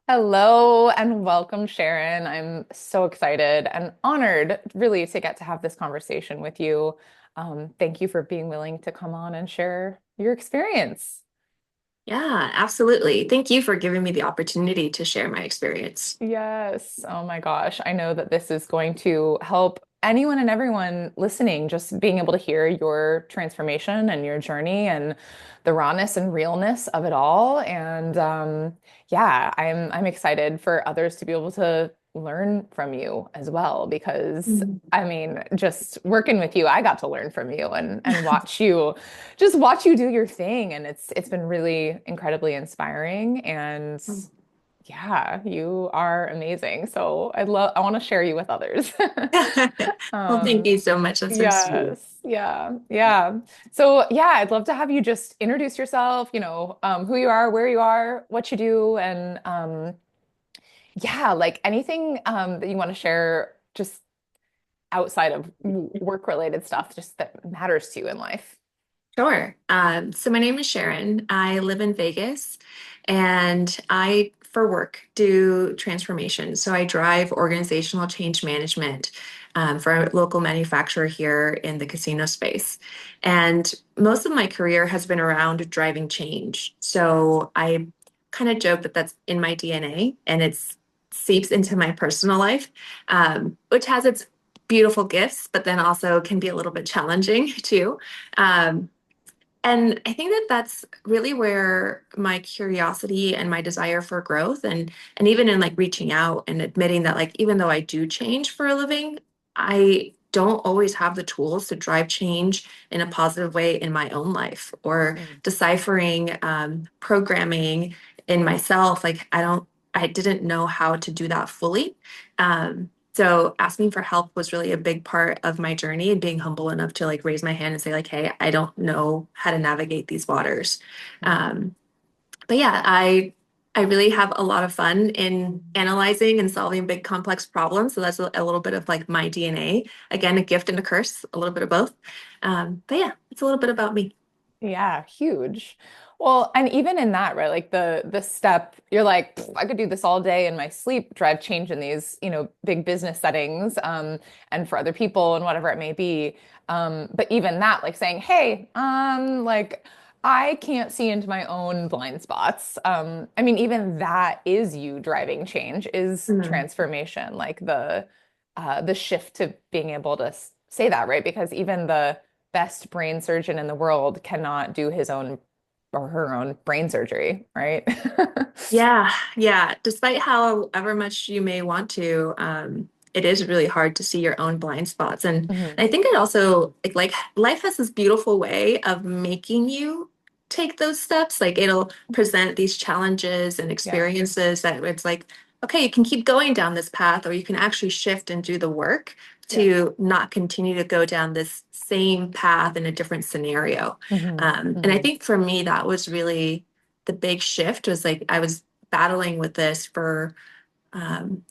Hello and welcome, Sharon. I'm so excited and honored, really, to get to have this conversation with you. Thank you for being willing to come on and share your experience. Yeah, absolutely. Thank you for giving me the opportunity to share my experience. Yes. Oh my gosh. I know that this is going to help anyone and everyone listening, just being able to hear your transformation and your journey and the rawness and realness of it all. And yeah, I'm excited for others to be able to learn from you as well, because Mhm. I mean, just working with you, I got to learn from you and watch you just watch you do your thing. And it's been really incredibly inspiring. And yeah, you are amazing. So I want to share you with others. Well, thank Um, you so much. That's so sweet. yes, yeah, yeah. So yeah, I'd love to have you just introduce yourself, who you are, where you are, what you do, and yeah, like anything that you want to share just outside of work related stuff, just that matters to you in life. Sure. So my name is Sharon. I live in Vegas and I, for work, do transformation. So I drive organizational change management for a local manufacturer here in the casino space. And most of my career has been around driving change. So I kind of joke that that's in my DNA and it's seeps into my personal life, which has its beautiful gifts, but then also can be a little bit challenging too. Um, and I think that that's really where my curiosity and my desire for growth and even in like reaching out and admitting that like even though I do change for a living, I don't always have the tools to drive change in a positive way in my own life or Mm. deciphering programming in myself. Like I didn't know how to do that fully. So asking for help was really a big part of my journey and being humble enough to like raise my hand and say like, hey, I don't know how to navigate these waters. Mm. Um, but yeah, I really have a lot of fun in analyzing and solving big complex problems. So that's a little bit of like my DNA. Again, a gift and a curse, a little bit of both. But yeah, it's a little bit about me. Yeah, huge. Well, and even in that, right? Like the step, you're like, "Pff, I could do this all day in my sleep, drive change in these, big business settings, and for other people and whatever it may be. But even that, like saying, hey, like I can't see into my own blind spots. I mean, even that is you driving change, is Mhm. transformation, like the shift to being able to say that, right? Because even the best brain surgeon in the world cannot do his own or her own brain surgery, right? Yeah, yeah. Despite however much you may want to, it is really hard to see your own blind spots. And Mhm. I think it also like life has this beautiful way of making you take those steps. Like it'll present these challenges and Yeah. experiences that it's like, okay, you can keep going down this path, or you can actually shift and do the work Yeah. to not continue to go down this same path in a different scenario. Hmm. And I Hmm. think for me, that was really the big shift was like I was battling with this for um,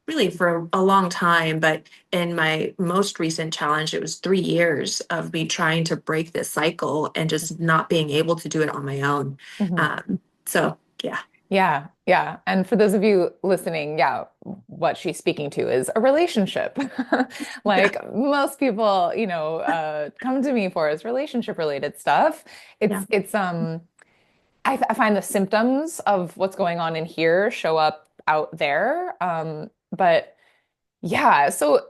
really for a long time. But in my most recent challenge, it was 3 years of me trying to break this cycle and just not being able to do it on my own. Hmm. So, yeah. Yeah, yeah. And for those of you listening, yeah, what she's speaking to is a relationship. Yeah. Like most people, come to me for is relationship related stuff. Yeah. I find the symptoms of what's going on in here show up out there. But yeah, so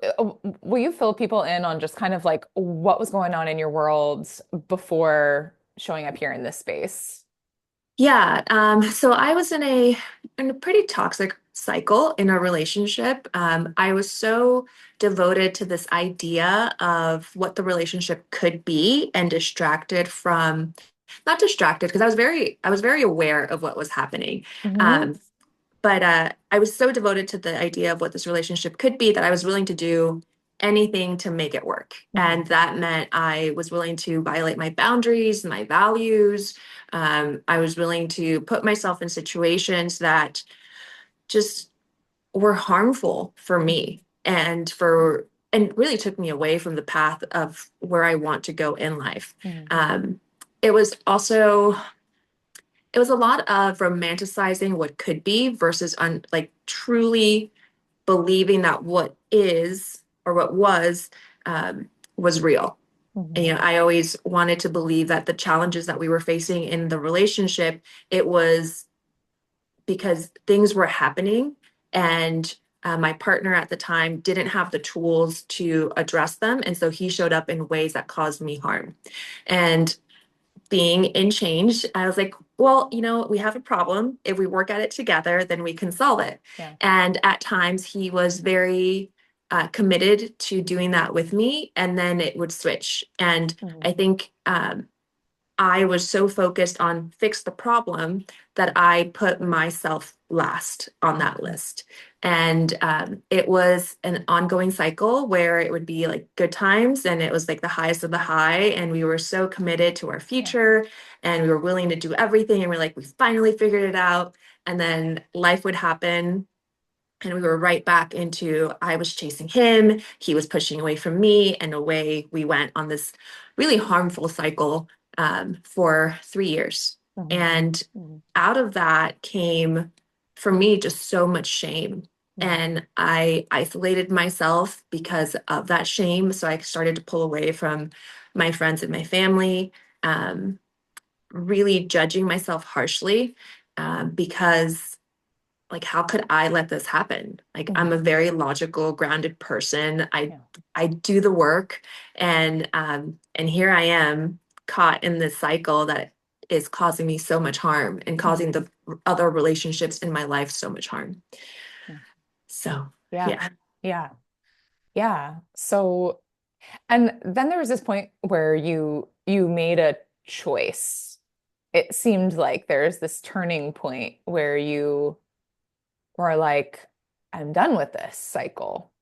will you fill people in on just kind of like what was going on in your world before showing up here in this space? Yeah, so I was in a pretty toxic cycle in a relationship. I was so devoted to this idea of what the relationship could be and distracted from, not distracted because I was very aware of what was happening. Hmm. Um, but I was so devoted to the idea of what this relationship could be that I was willing to do anything to make it work. Hmm. And that meant I was willing to violate my boundaries, my values. I was willing to put myself in situations that just were harmful for me and really took me away from the path of where I want to go in life. Hmm. Um, it was also it was a lot of romanticizing what could be versus like truly believing that what is or what was real. And, Hmm. I always wanted to believe that the challenges that we were facing in the relationship, it was because things were happening and my partner at the time didn't have the tools to address them. And so he showed up in ways that caused me harm. And being in change, I was like, well, we have a problem. If we work at it together, then we can solve it. Yeah. And at times he was very committed to doing that with me, and then it would switch. And Hmm. I think I was so focused on fix the problem that I put myself last on that Hmm. list. And it was an ongoing cycle where it would be like good times and it was like the highest of the high. And we were so committed to our Yeah. future and we were willing to do everything. And we're like, we finally figured it out. And then life would happen and we were right back into I was chasing him, he was pushing away from me, and away we went on this really harmful cycle for 3 years. Hmm. And Hmm. out of that came, for me, just so much shame. Hmm. And I isolated myself because of that shame. So I started to pull away from my friends and my family, um, really judging myself harshly because like how could I let this happen? Like I'm Hmm. a very logical, grounded person. I Yeah. I do the work and here I am caught in this cycle that is causing me so much harm and causing Hmm. the other relationships in my life so much harm. So, Yeah. yeah. Yeah. Yeah. So, and then there was this point where you made a choice. It seemed like there's this turning point where you were like, I'm done with this cycle.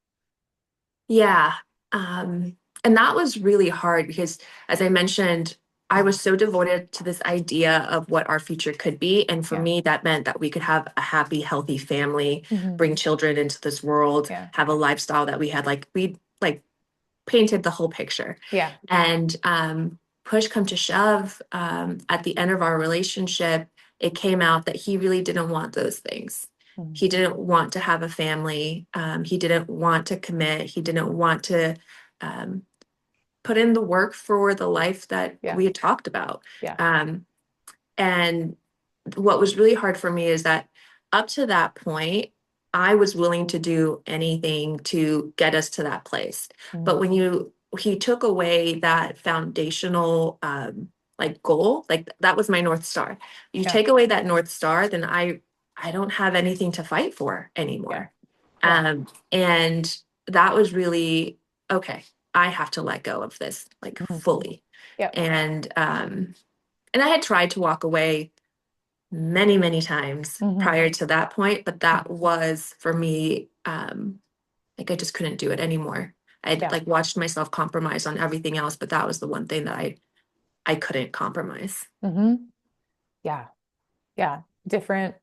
Yeah. Um, and that was really hard because, as I mentioned, I Mhm. was so devoted to this idea of what our future could be. And for Yeah. me, that meant that we could have a happy, healthy family, Hmm. bring children into this world, Yeah. have a lifestyle that we had. Like, we like painted the whole picture. Yeah. And push come to shove, at the end of our relationship, it came out that he really didn't want those things. Mhm. He didn't want to have a family. He didn't want to commit. He didn't want to um, put in the work for the life that Yeah. we had talked about. Yeah. Um, and what was really hard for me is that up to that point, I was willing to do anything to get us to that place. But Mhm. when he took away that foundational like goal, like that was my North Star. You Yeah. take away that North Star, then I don't have anything to fight for Yeah. anymore. Yeah. And that was really okay. I have to let go of this like Mhm. fully. Yep. And I had tried to walk away many, many times Hmm. prior to that point, but Hmm. that was for me, like I just couldn't do it anymore. I'd Yeah. like watched myself compromise on everything else, but that was the one thing that I couldn't compromise. Hmm. Yeah. Yeah. Different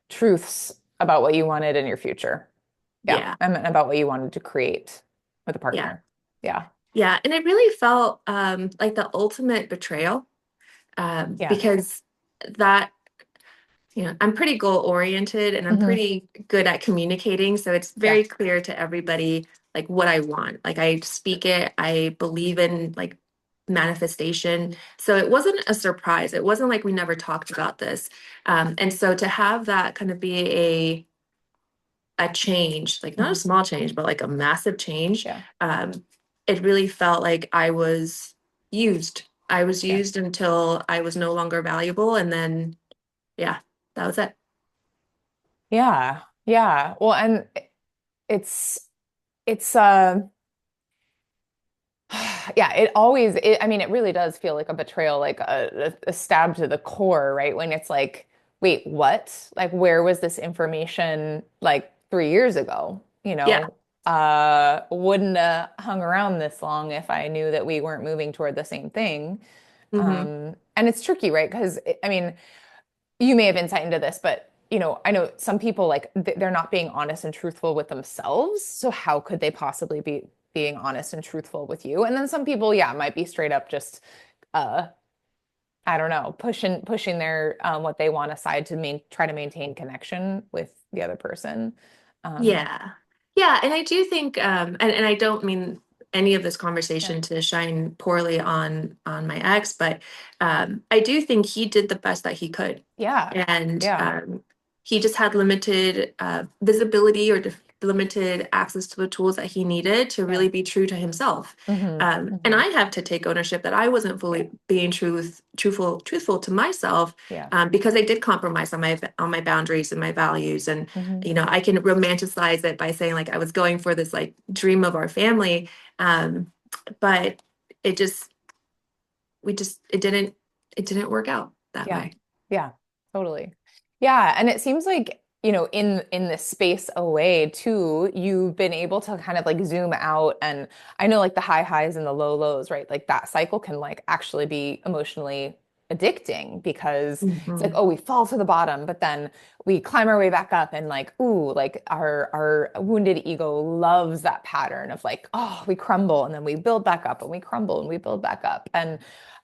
truths about what you wanted in your future. Yeah. Yeah, And about what you wanted to create with a yeah, partner. Yeah. yeah. And it really felt like the ultimate betrayal, Yeah. because that I'm pretty goal oriented and I'm Hmm. pretty good at communicating. So it's Yeah. very clear to everybody like what I want. Like I speak it, I believe in like manifestation. So it wasn't a surprise. It wasn't like we never talked about this. And so to have that kind of be a change, like not a Hmm. small change, but like a massive change, Yeah. it really felt like I was used. I was Yeah. used until I was no longer valuable. And then, yeah, that was it. Yeah. Yeah. Well, and it's it's yeah, I mean, it really does feel like a betrayal, like a stab to the core, right? When it's like, wait, what? Like, where was this information like 3 years ago? Yeah. Wouldn't have hung around this long if I knew that we weren't moving toward the same thing. Hmm. And it's tricky, right? Because I mean, you may have insight into this, but I know some people like they're not being honest and truthful with themselves. So how could they possibly be being honest and truthful with you? And then some people, yeah, might be straight up just uh I don't know, pushing their what they want aside to try to maintain connection with the other person. Um, Yeah. Yeah. And I do think, and I don't mean any of this yeah, conversation to shine poorly on my ex, but I do think he did the best that he could. yeah, And yeah, he just had limited visibility or limited access to the tools that he needed to yeah. really be true to himself. Hmm. And Hmm. I have to take ownership that I wasn't fully being truthful to myself, Yeah. because I did compromise on my boundaries and my values. And Hmm. I can romanticize it by saying like I was going for this like dream of our family, um, but it just it didn't work out that Yeah. way. Yeah. Totally. Yeah, and it seems like, in this space away too, you've been able to kind of like zoom out, and I know like the high highs and the low lows, right? Like that cycle can like actually be emotionally addicting because it's like, Mhm. oh, we fall to the bottom, but then we climb our way back up, and like, ooh, like our wounded ego loves that pattern of like, oh, we crumble and then we build back up and we crumble and we build back up. And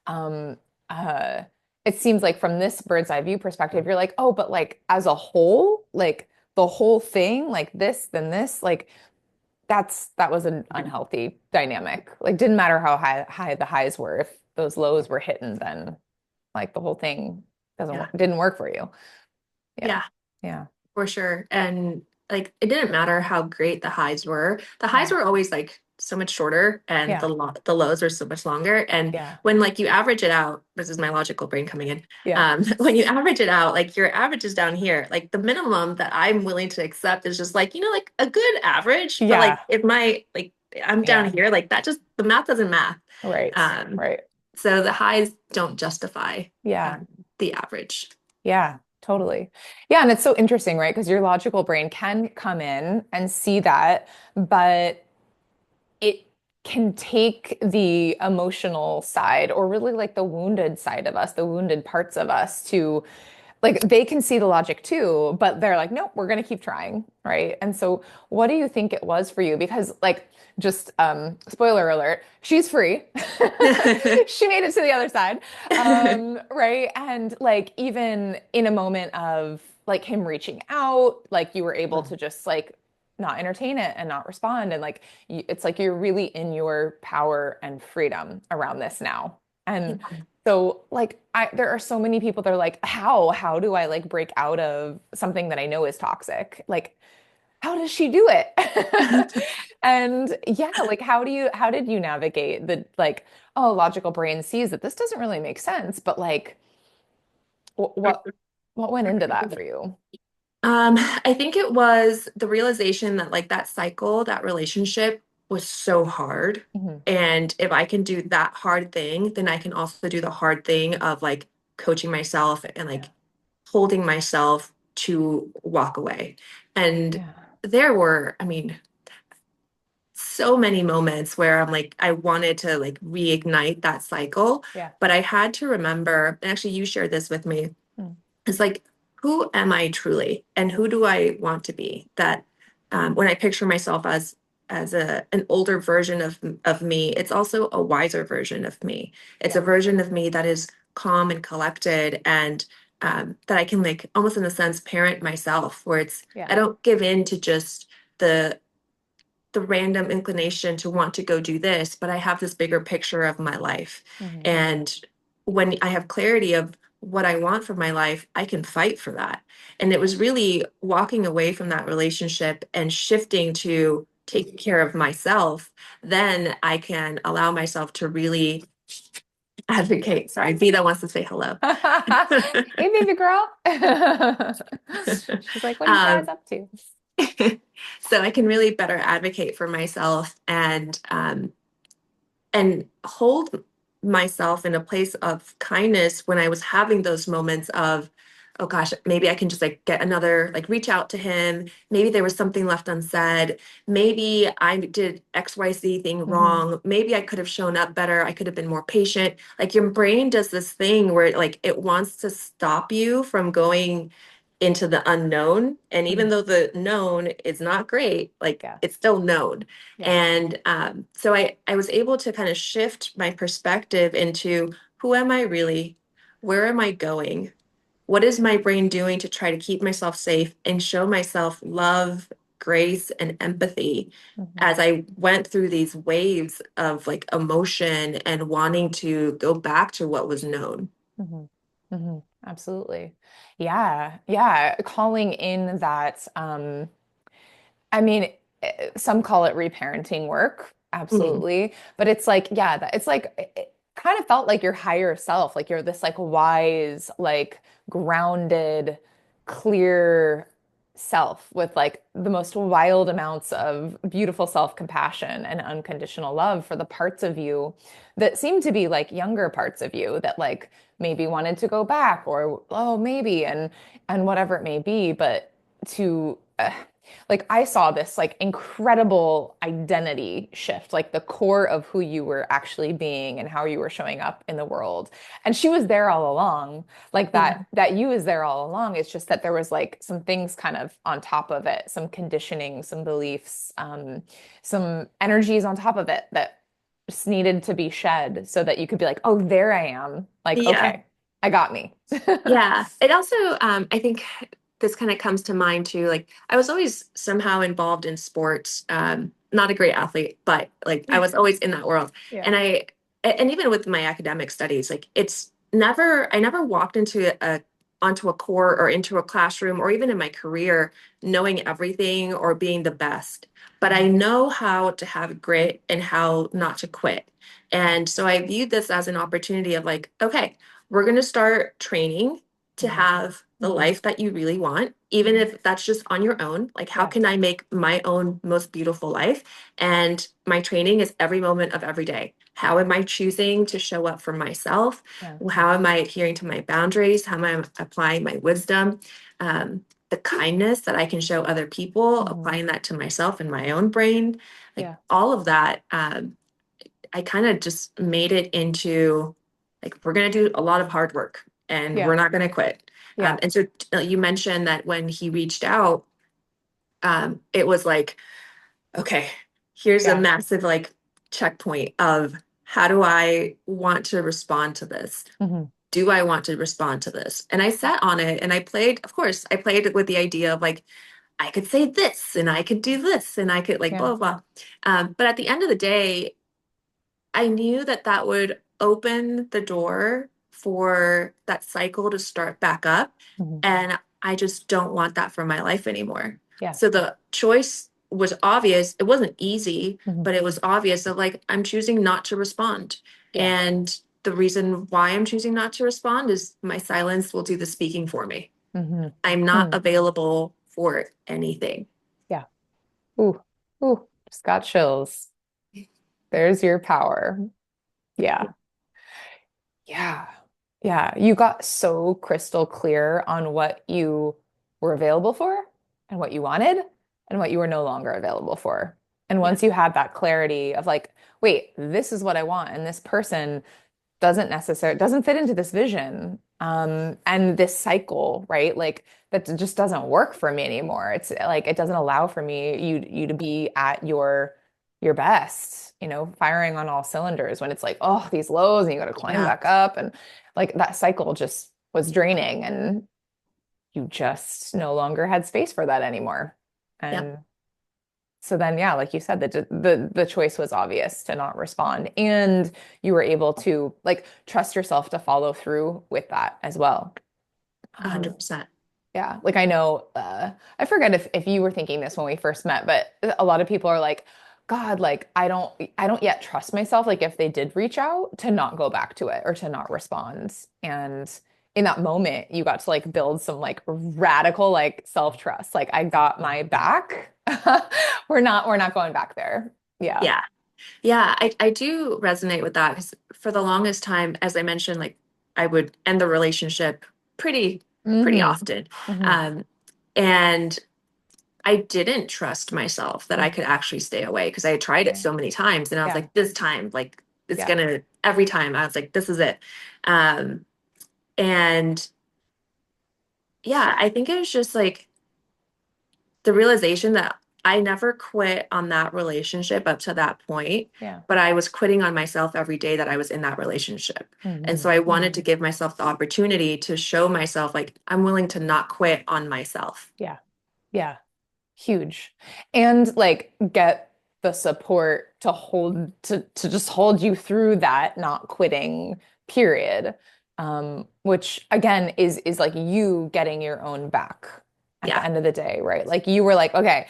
um uh it seems like from this bird's eye view perspective, you're like, oh, but like as a whole, like the whole thing, like this, then this, like that was an unhealthy dynamic. Like didn't matter how high the highs were, if those lows were hitting, then like the whole thing Yeah. didn't work for you. Yeah. Yeah. Yeah. For sure. And like it didn't matter how great the highs were. The highs Yeah. were always like so much shorter and Yeah. the lows were so much longer. And Yeah. when like you average it out, this is my logical brain coming in. Yeah. When you average it out, like your average is down here. Like the minimum that I'm willing to accept is just like, like a good average. But like Yeah. if my like I'm down Yeah. here, like that just the math doesn't math. Right. Um, Right. so the highs don't justify Yeah. um, the average. Yeah, totally. Yeah, and it's so interesting, right? Because your logical brain can come in and see that, but it can take the emotional side or really like the wounded side of us, the wounded parts of us to like they can see the logic too, but they're like, nope, we're going to keep trying, right? And so, what do you think it was for you? Because, like, just spoiler alert, she's free. She made it to the other side, right? And like, even in a moment of like him reaching out, like you were able to just like not entertain it and not respond, and like it's like you're really in your power and freedom around this now. And so like there are so many people that are like, how do I like break out of something that I know is toxic? Like, how does she do it? And yeah, like how did you navigate the like, oh, logical brain sees that this doesn't really make sense, but like what what went into that for you? I think it was the realization that like that cycle, that relationship was so hard. Hmm. And if I can do that hard thing, then I can also do the hard thing of like coaching myself and Yeah. like holding myself to walk away. And Yeah. there were, I mean, so many moments where I'm like, I wanted to like reignite that cycle, Yeah. but I had to remember, and actually you shared this with me. Mm. It's like, who am I truly, and who do I want to be? That when I picture myself as an older version of me, it's also a wiser version of me. It's a Yeah. version of me that is calm and collected, and that I can like almost in a sense parent myself, where it's I Yeah. don't give in to just the the random inclination to want to go do this, but I have this bigger picture of my life. Hmm. And when I have clarity of what I want for my life, I can fight for that. And it was really walking away from that relationship and shifting to taking care of myself. Then I can allow myself to really advocate. Sorry, Vita wants to say hello. Hey, baby girl. She's like, what are you guys um, up to? so I can really better advocate for myself and hold myself in a place of kindness when I was having those moments of, oh gosh, maybe I can just like get another, like reach out to him. Maybe there was something left unsaid. Maybe I did XYZ thing Hmm. wrong. Maybe I could have shown up better. I could have been more patient. Like your brain does this thing where like it wants to stop you from going into the unknown. And even Mm. though the known is not great, like Yeah. it's still known. Yeah. And so I was able to kind of shift my perspective into who am I really? where am I going? What is my brain doing to try to keep myself safe and show myself love, grace, and empathy Mhm, as I went through these waves of like emotion and wanting to go back to what was known? mhm, mhm. Absolutely. Yeah. Yeah. Calling in that, I mean, some call it reparenting work, Mm, absolutely. But it's like, yeah, it's like it kind of felt like your higher self, like you're this like wise, like grounded, clear self with like the most wild amounts of beautiful self-compassion and unconditional love for the parts of you that seem to be like younger parts of you that like maybe wanted to go back or oh maybe and whatever it may be, but to like I saw this like incredible identity shift, like the core of who you were actually being and how you were showing up in the world. And she was there all along. Like mm, that you was there all along. It's just that there was like some things kind of on top of it, some conditioning, some beliefs, some energies on top of it that just needed to be shed so that you could be like, oh, there I am. Like, yeah. okay, I got me. Yeah. It also, I think this kind of comes to mind too. Like, I was always somehow involved in sports. Not a great athlete, but like I was always in that world. Yeah. And and even with my academic studies, like I never walked onto a court or into a classroom or even in my career knowing everything or being the best. But I Mhm. know how to have grit and how not to quit. Yeah. And so I viewed this as an opportunity of like, okay, we're going to start training to Mhm. have the Mhm. life that you really want, even Mhm. if that's just on your own. Like, how Yeah. can I make my own most beautiful life? And my training is every moment of every day. How Yeah. am I choosing to show up for myself? Yeah. How am I adhering to my boundaries? How am I applying my wisdom? The kindness that I can show other people, Mhm. applying that to myself and my own brain, like Yeah. all of that. I kind of just made it into like, we're going to do a lot of hard work and we're Yeah. not going to quit. Yeah. And so you mentioned that when he reached out, it was like, okay, here's a Yeah. massive like checkpoint of how do I want to respond to this? Mhm. Do I want to respond to this? And I sat on it and I played, of course, I played it with the idea of like, I could say this and I could do this and I could like Yeah. blah, blah, blah. But at the end of the day, I knew that that would open the door for that cycle to start back up. Mhm. And I just don't want that for my life anymore. Yeah. So the choice was obvious. It wasn't easy, Mhm. but it was obvious that like I'm choosing not to respond. Yeah. And the reason why I'm choosing not to respond is my silence will do the speaking for me. Mhm. I'm not Mm. available for anything. Yeah. Ooh. Ooh. Just got chills. There's your power. Yeah. Yeah. Yeah. You got so crystal clear on what you were available for and what you wanted and what you were no longer available for. And Yeah. once you had that clarity of like, wait, this is what I want, and this person doesn't fit into this vision and this cycle, right? Like that just doesn't work for me anymore. It's like it doesn't allow for me you to be at your best, firing on all cylinders when it's like, oh, these lows and you got to climb Yeah. back up, and like that cycle just was draining, and you just no longer had space for that anymore. Yeah. And so then, yeah, like you said, the choice was obvious to not respond, and you were able to like trust yourself to follow through with that as well. Um, 100%. yeah, like I know, I forget if you were thinking this when we first met, but a lot of people are like, God, like I don't yet trust myself, like if they did reach out to not go back to it or to not respond. And in that moment, you got to like build some like radical like self-trust. Like I got my back. We're not going back there. Yeah. Yeah. Yeah, I do resonate with that because for the longest time, as I mentioned, like I would end the relationship pretty Hmm. often. Hmm. Um, and I didn't trust myself that I Hmm. could actually stay away because I had tried it Yeah. so many times and I was Yeah. like, this time, like it's Yeah. gonna every time I was like, this is it. Um, and yeah, I think it was just like the realization that I never quit on that relationship up to that point, Yeah. but I was quitting on myself every day that I was in that relationship. And Hmm. so I wanted to Hmm. give myself the opportunity to show myself like I'm willing to not quit on myself. Yeah. Yeah. Huge. And like get the support to hold to just hold you through that not quitting period. Which again is like you getting your own back at the Yeah. end of the day, right? Like you were like, okay,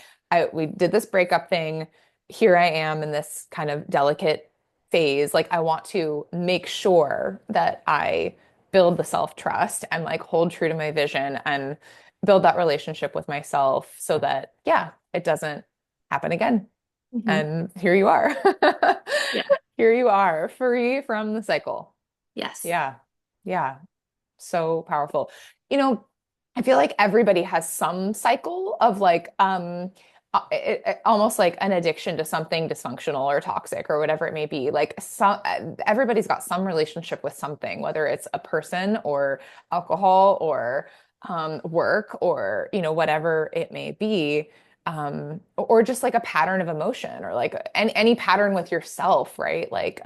we did this breakup thing. Here I am in this kind of delicate phase. Like I want to make sure that I build the self-trust and like hold true to my vision and build that relationship with myself so that, yeah, it doesn't happen again. Hmm. And here you are. Yeah. Here you are, free from the cycle. Yes. Yeah. Yeah. So powerful. You know, I feel like everybody has some cycle of like almost like an addiction to something dysfunctional or toxic or whatever it may be. Like some everybody's got some relationship with something, whether it's a person or alcohol or work or whatever it may be. Or just like a pattern of emotion or like any pattern with yourself, right? Like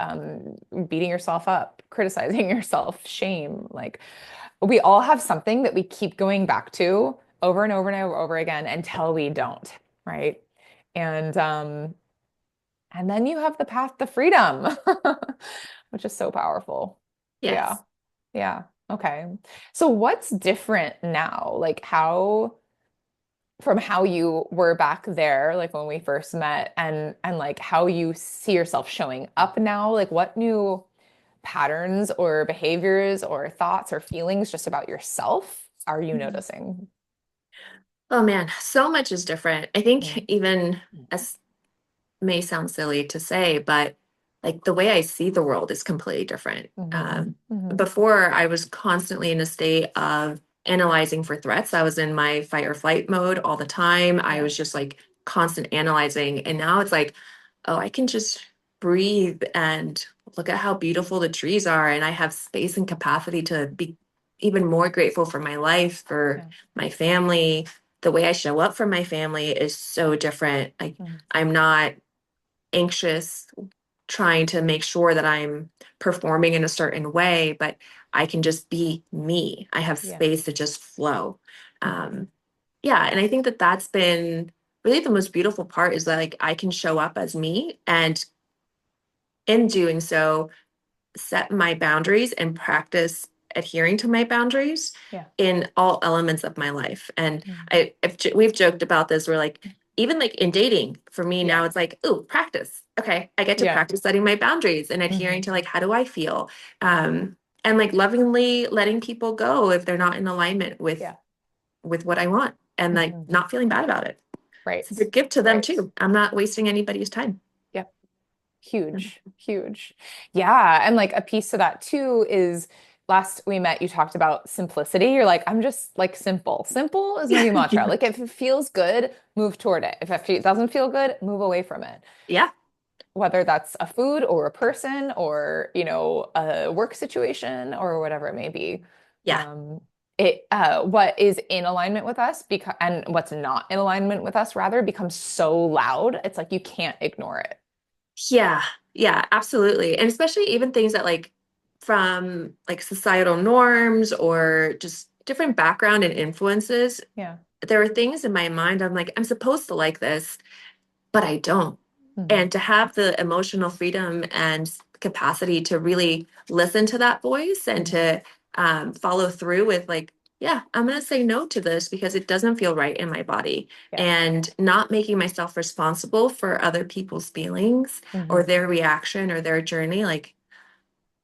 beating yourself up, criticizing yourself, shame, like we all have something that we keep going back to over and over and over again until we don't, right? And and then you have the path to freedom, which is so powerful. Yeah. Yes. Yeah. Okay. So what's different now? Like how from how you were back there, like when we first met and like how you see yourself showing up now, like what new patterns or behaviors or thoughts or feelings just about yourself are you Mhm. noticing? Oh man, so much is different. I think Yeah. even as may sound silly to say, but like the way I see the world is completely different. Hmm. Hmm. Before, I was constantly in a state of analyzing for threats. I was in my fight or flight mode all the time. I Yeah. was just like constant analyzing. And now it's like, oh, I can just breathe and look at how beautiful the trees are. And I have space and capacity to be even more grateful for my life, for Yeah. my family. The way I show up for my family is so different. Like, Mhm. I'm not anxious trying to make sure that I'm performing in a certain way, but I can just be me. I have Yeah. space to just flow. Mhm. Um, yeah, and I think that that's been really the most beautiful part is that like I can show up as me, and in doing so, set my boundaries and practice adhering to my boundaries Yeah. in all elements of my life. And Mhm. we've joked about this. We're like, even like in dating, for me Yeah. now, it's like, oh, practice. Okay, I get to Yeah. practice setting my boundaries and adhering Hmm. to like, how do I feel? Um, and like lovingly letting people go if they're not in alignment Yeah. with what I want, and like Hmm. not feeling bad about it. Right. It's a gift to them Right. too. I'm not wasting anybody's time. Yep. Huge, huge. Yeah. And like a piece of that too is last we met, you talked about simplicity. You're like, I'm just like simple. Simple is my new mantra. Like if it feels good, move toward it. If it doesn't feel good, move away from it. Yeah, Whether that's a food or a person or, a work situation or whatever it may be. yeah. Um, what is in alignment with us because and what's not in alignment with us rather becomes so loud. It's like you can't ignore it. Yeah, yeah, absolutely. And especially even things that like from like societal norms or just different background and influences, Yeah. there are things in my mind I'm like, I'm supposed to like this, but I don't. Hmm. And to have the emotional freedom and capacity to really listen to that voice and Hmm. to follow through with like, yeah, I'm going to say no to this because it doesn't feel right in my body. Yeah. And not making myself responsible for other people's feelings or Hmm. their reaction or their journey, like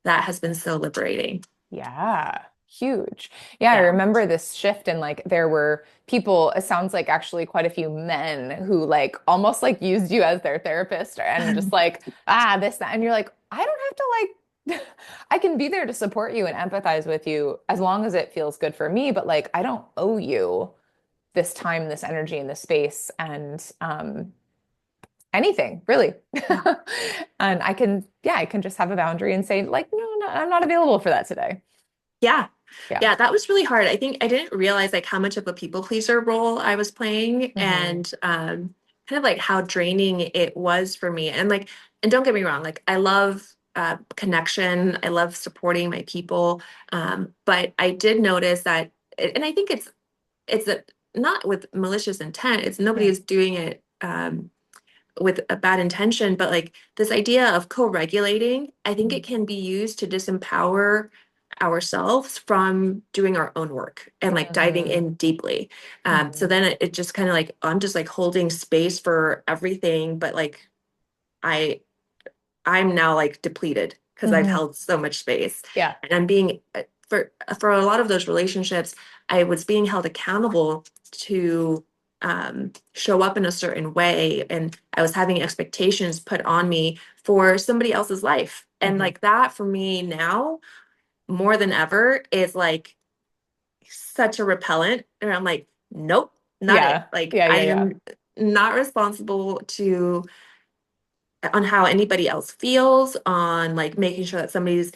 that has been so liberating. Yeah, huge. Yeah, I Yeah. remember this shift and like there were people, it sounds like actually quite a few men who like almost like used you as their therapist and just like, this, that. And you're like, I don't have to like, I can be there to support you and empathize with you as long as it feels good for me, but like I don't owe you this time, this energy, and this space and anything really. Yeah. And I can just have a boundary and say like, no, I'm not available for that today. Yeah. Yeah. Yeah, that was really hard. I think I didn't realize like how much of a people pleaser role I was playing. Hmm. And kind of like how draining it was for me. And like, and don't get me wrong, like I love connection. I love supporting my people. But I did notice that, and I think it's a, not with malicious intent. It's nobody Yeah. is doing it with a bad intention, but like this idea of co-regulating, I think Mhm. it can be used to disempower ourselves from doing our own work and like diving Mhm. in deeply. So Mhm. then it just kind of like I'm just like holding space for everything, but like I I'm now like depleted because I've Mhm. held so much space. Yeah. And I'm being for a lot of those relationships, I was being held accountable to show up in a certain way, and I was having expectations put on me for somebody else's life. And Mhm. like that for me now, more than ever, is like such a repellent. And I'm like, nope, not it. Yeah. Like Yeah. I Yeah. Yeah. am not responsible to on how anybody else feels, on like making sure that somebody's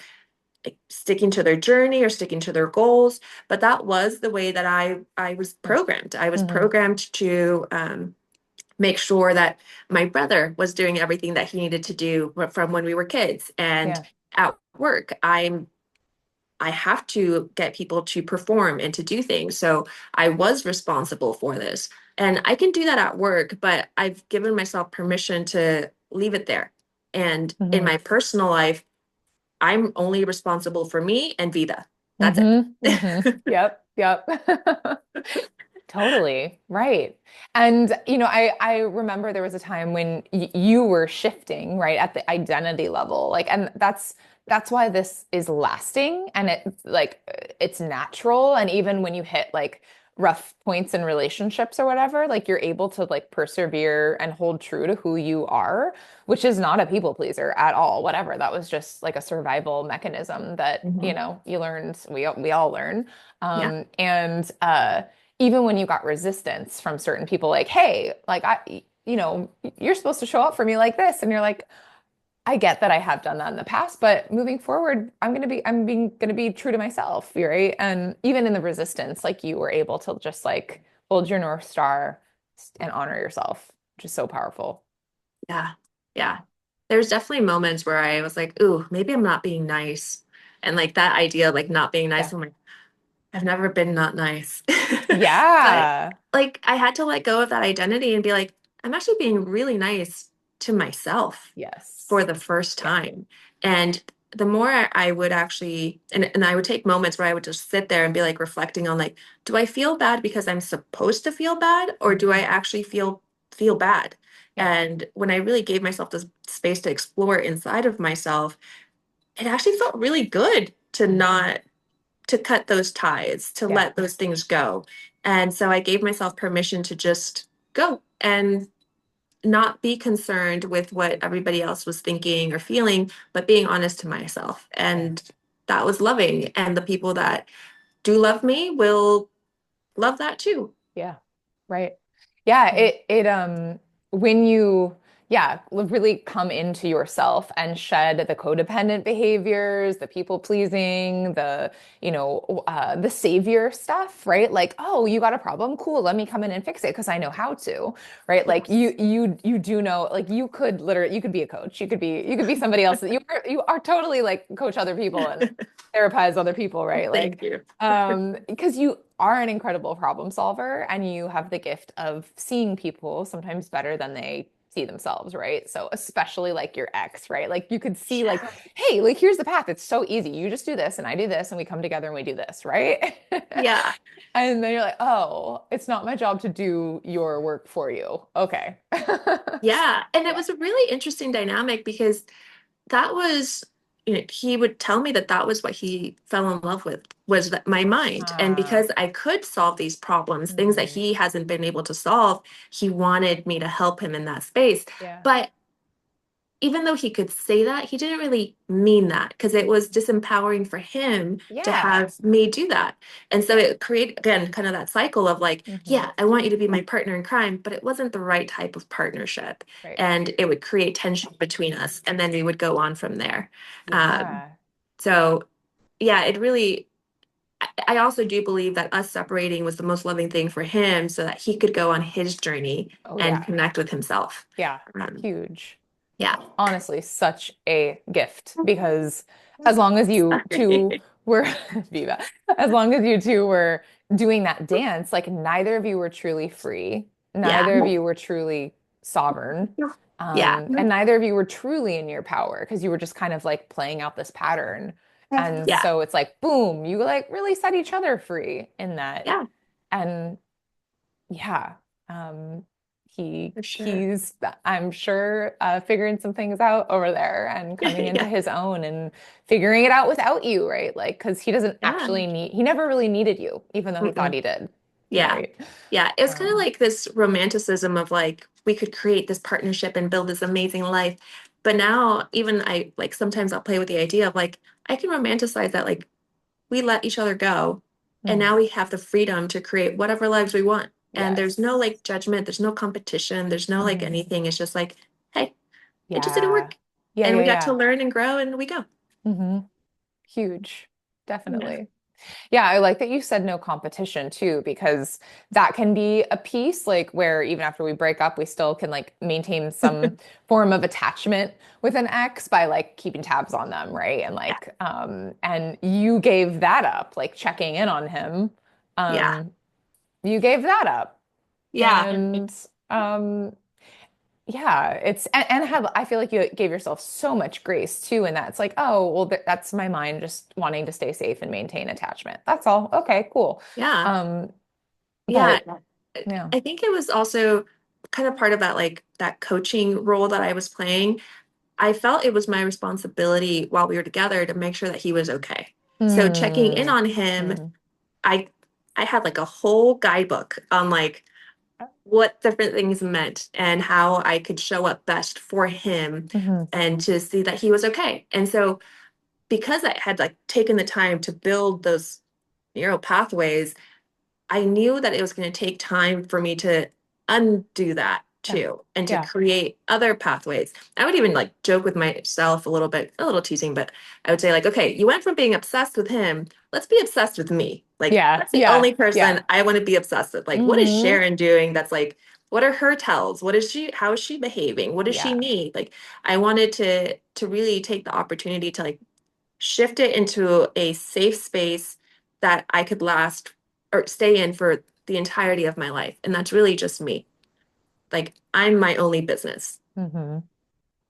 like, sticking to their journey or sticking to their goals. But that was the way that I was Yeah. programmed. I was Mhm. programmed to make sure that my brother was doing everything that he needed to do from when we were kids. And Yeah. at work, I have to get people to perform and to do things. So I was responsible for this. And I can do that at work, but I've given myself permission to leave it there. And in Mhm. my personal life, I'm only responsible for me and Vida. That's Mhm. Mhm. it. Yep. Yep. Totally. Right. And I remember there was a time when you were shifting, right, at the identity level. Like, and that's why this is lasting and it's natural. And even when you hit like rough points in relationships or whatever, like you're able to like persevere and hold true to who you are, which is not a people pleaser at all, whatever. That was just like a survival mechanism that, Mhm. you learned, we all learn. Yeah. And even when you got resistance from certain people, like, hey, like you're supposed to show up for me like this. And you're like, I get that I have done that in the past, but moving forward, gonna be true to myself, right? And even in the resistance, like you were able to just like hold your North Star and honor yourself, which is so powerful. Yeah. Yeah. Yeah. There's definitely moments where I was like, ooh, maybe I'm not being nice. And like that idea of like not being nice, Yeah. I'm like, I've never been not nice. But Yeah. like I had to let go of that identity and be like, I'm actually being really nice to myself for Yes. the first Yeah. time. And the more I would actually, and I would take moments where I would just sit there and be like reflecting on like, do I feel bad because I'm supposed to feel bad, or do I Mhm. actually feel bad? Yeah. And when I really gave myself this space to explore inside of myself, it actually felt really good to Mhm. not to cut those ties, to Yeah. let those things go. And so I gave myself permission to just go and not be concerned with what everybody else was thinking or feeling, but being honest to myself. Yeah. And that was loving. And the people that do love me will love that too. Yeah. Right. Yeah, when you really come into yourself and shed the codependent behaviors, the people pleasing, the savior stuff, right? Like, oh, you got a problem? Cool, let me come in and fix it because I know how to, right? Like Yes. you do know, like you could be a coach. You could be somebody else. You are totally like coach other people and therapize other people, right? Like Thank you. because you are an incredible problem solver and you have the gift of seeing people sometimes better than they see themselves, right? So especially like your ex, right? Like you could see like, Yeah. hey, like here's the path. It's so easy. You just do this and I do this and we come together and we do this, right? Yeah. And then you're like, oh, it's not my job to do your work for you. Okay. Yeah. And it Yeah. was a really interesting dynamic because that was he would tell me that that was what he fell in love with was that my mind, and Ah, because I could solve these problems, things that mhm. he hasn't been able to solve, he wanted me to help him in that space. Yeah. But even though he could say that, he didn't really mean that because it was disempowering for him to Yeah. have me do that. And so Yeah. it created, again, kind of that cycle of like, Hmm. yeah, I want you to be my partner in crime, but it wasn't the right type of partnership. Right. And it would create tension between us. And then we would go on from there. Um, Yeah. so, yeah, it really, I also do believe that us separating was the most loving thing for him so that he could go on his journey Oh and yeah. connect with himself. Yeah. Um, Huge. yeah. Honestly, such a gift because as long as you two Sorry. were Viva, as long as you two were doing that dance, like neither of you were truly free, Yeah. neither of you were truly sovereign, Yeah. and neither of you were truly in your power because you were just kind of like playing out this pattern. And Yeah. so it's like, boom, you like really set each other free in that. Yeah. And yeah. Um, For sure. he's I'm sure figuring some things out over there and coming into Yeah. his own and figuring it out without you, right? Like, because he doesn't Yeah. actually need he never really needed you, even though he thought Mm-mm. he did, Yeah. right? Yeah. It's kind of Um, like this romanticism of like, we could create this partnership and build this amazing life. But now, even I like sometimes I'll play with the idea of like, I can romanticize that, like, we let each other go. And mm, now we have the freedom to create whatever lives we want. And there's no yes. like judgment, there's no competition, there's no like Mhm. anything. It's just like, hey, it just didn't Yeah. work. Yeah, And yeah, we got to yeah. learn and grow and we go. Hmm. Huge. Yeah. Definitely. Yeah, I like that you said no competition too, because that can be a piece like where even after we break up, we still can like maintain some form of attachment with an ex by like keeping tabs on them, right? And Yeah. like, and you gave that up, like checking in on him. Yeah. Um, you gave that up. Yeah. And yeah, and have I feel like you gave yourself so much grace too in that it's like, oh, well, that's my mind just wanting to stay safe and maintain attachment. That's all. Okay, cool. Yeah. Um, Yeah. but yeah. I think it was also kind of part of that, like that coaching role that I was playing. I felt it was my responsibility while we were together to make sure that he was okay. So checking in Hmm. on him, Hmm. I I had like a whole guidebook on like what different things meant and how I could show up best for him Hmm. and to see that he was okay. And so because I had like taken the time to build those neural pathways, I knew that it was going to take time for me to undo that Yeah. too and to Yeah. create other pathways. I would even like joke with myself a little bit, a little teasing, but I would say, like, okay, you went from being obsessed with him, let's be obsessed with me. Like, Yeah. that's the Yeah. only person Yeah. I want to be obsessed with. Like, what is Hmm. Sharon doing that's like, what are her tells? What is she, how is she behaving? What does she Yeah. need? Like, I wanted to really take the opportunity to like shift it into a safe space that I could last or stay in for the entirety of my life. And that's really just me. Like, I'm my only business. Hmm.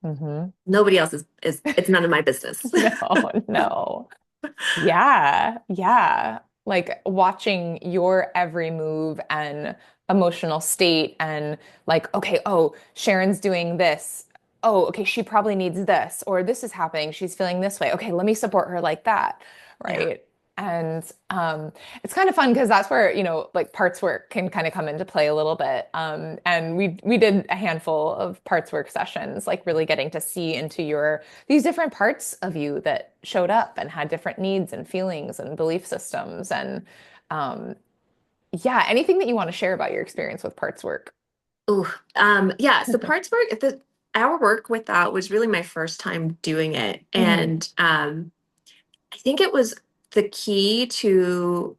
Hmm. Nobody else is it's none of my business. No, no. Yeah, yeah. Like watching your every move and emotional state and like, okay, oh, Sharon's doing this. Oh, okay, she probably needs this, or this is happening. She's feeling this way. Okay, let me support her like that. Yeah. Right. And it's kind of fun because that's where, like parts work can kind of come into play a little bit. And we did a handful of parts work sessions, like really getting to see into your these different parts of you that showed up and had different needs and feelings and belief systems. And um, yeah, anything that you want to share about your experience with parts work. Ooh. Yeah. So parts work, our work with that was really my first time doing it. Hmm. And I think it was the key to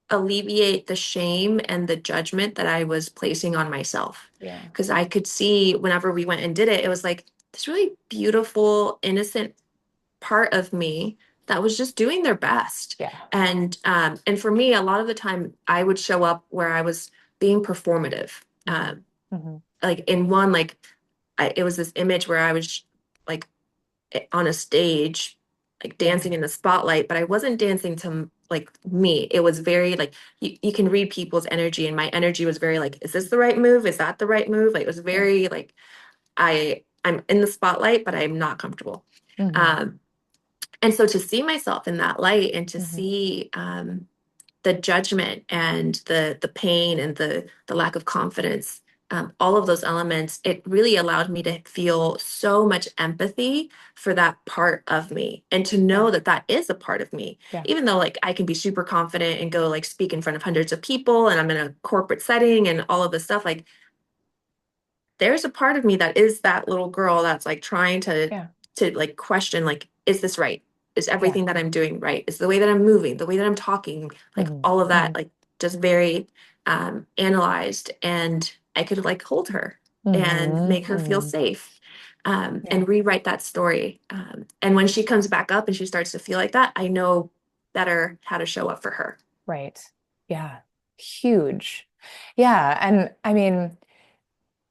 alleviate the shame and the judgment that I was placing on myself. Yeah. Because I could see whenever we went and did it, it was like this really beautiful, innocent part of me that was just doing their best. Yeah. And for me, a lot of the time I would show up where I was being performative. Hmm. Hmm. Like in one, like it was this image where I was like on a stage, like dancing Yeah. in the spotlight, but I wasn't dancing to like me. It was very like you can read people's energy, and my energy was very like, is this the right move? Is that the right move? Like it was Yeah. very like I'm in the spotlight, but I'm not comfortable. Hmm. Um, and so to see myself in that light and to Hmm. see the judgment and the pain and the lack of confidence, all of those elements, it really allowed me to feel so much empathy for that part of me and to Yeah. know that that is a part of me. Yeah. Even though like I can be super confident and go like speak in front of hundreds of people and I'm in a corporate setting and all of this stuff, like there's a part of me that is that little girl that's like trying to Yeah. like question like, is this right? Is Yeah. everything that I'm doing right? Is the way that I'm moving, the way that I'm talking, like Hmm. all of that, Hmm. like just very analyzed. And I could like hold her and Hmm. make her feel Hmm. safe, Yeah. and rewrite that story. And when she comes back up and she starts to feel like that, I know better how to show up for her. Right. Yeah. Huge. Yeah. And I mean,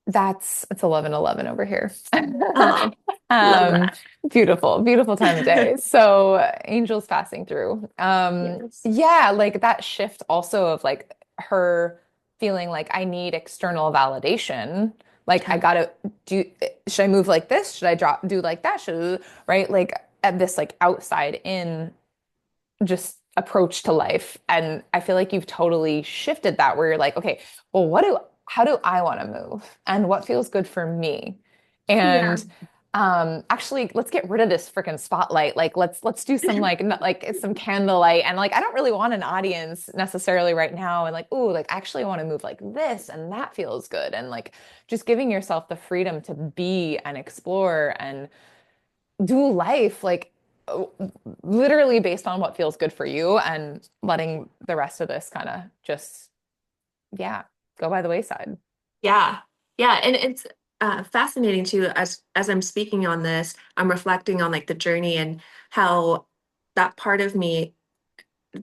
it's 11:11 over here. Oh, love Um, that. beautiful, beautiful time of day. So angels passing through. Yes. Yeah, like that shift also of like her feeling like I need external validation. Like I Yeah. gotta do, should I move like this? Should I do like that? Right? Like at this like outside in just approach to life. And I feel like you've totally shifted that where you're like, okay, well, how do I want to move? And what feels good for me? Yeah. And actually let's get rid of this freaking spotlight. Like let's do some like some candlelight and like I don't really want an audience necessarily right now and like, oh, like I actually want to move like this and that feels good. And like just giving yourself the freedom to be and explore and do life like uh, literally based on what feels good for you and letting the rest of this kind of just, yeah, go by the wayside. Yeah. Yeah. And it's fascinating too, as I'm speaking on this, I'm reflecting on like the journey and how that part of me,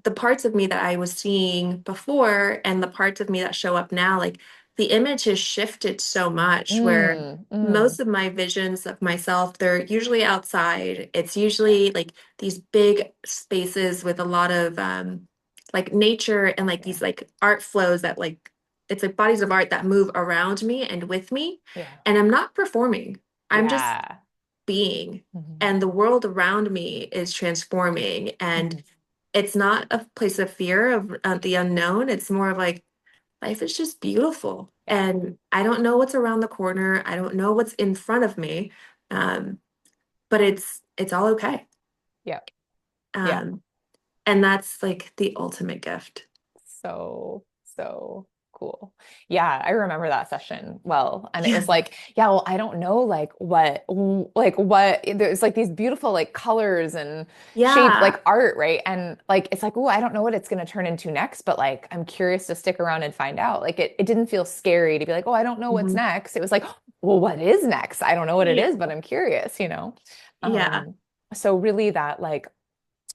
the parts of me that I was seeing before and the parts of me that show up now, like the image has shifted so much where Mm, mm, most of my visions of myself, they're usually outside. It's yeah, usually like these big spaces with a lot of like nature and like yeah, these like art flows that like it's like bodies of art that move around me and with me. yeah, And I'm not performing. I'm just yeah. being. Hmm. And the world around me is transforming. And Hmm. it's not a place of fear of the unknown. It's more of like life is just beautiful. Yeah, And I don't know what's around the corner. I don't know what's in front of me. Um, but it's all okay. yeah, yeah. Um, and that's like the ultimate gift. So, so cool. Yeah, I remember that session well. And it Yeah. was like, yeah, well, I don't know like what there's like these beautiful like colors and shape Yeah. like art, right? And like it's like, oh, I don't know what it's gonna turn into next, but like I'm curious to stick around and find out. Like it didn't feel scary to be like, oh, I don't know what's Mhm. next. It was like, well, what is next? I don't know what it Yeah. is, but I'm curious, you know? Yeah. Um, so really that like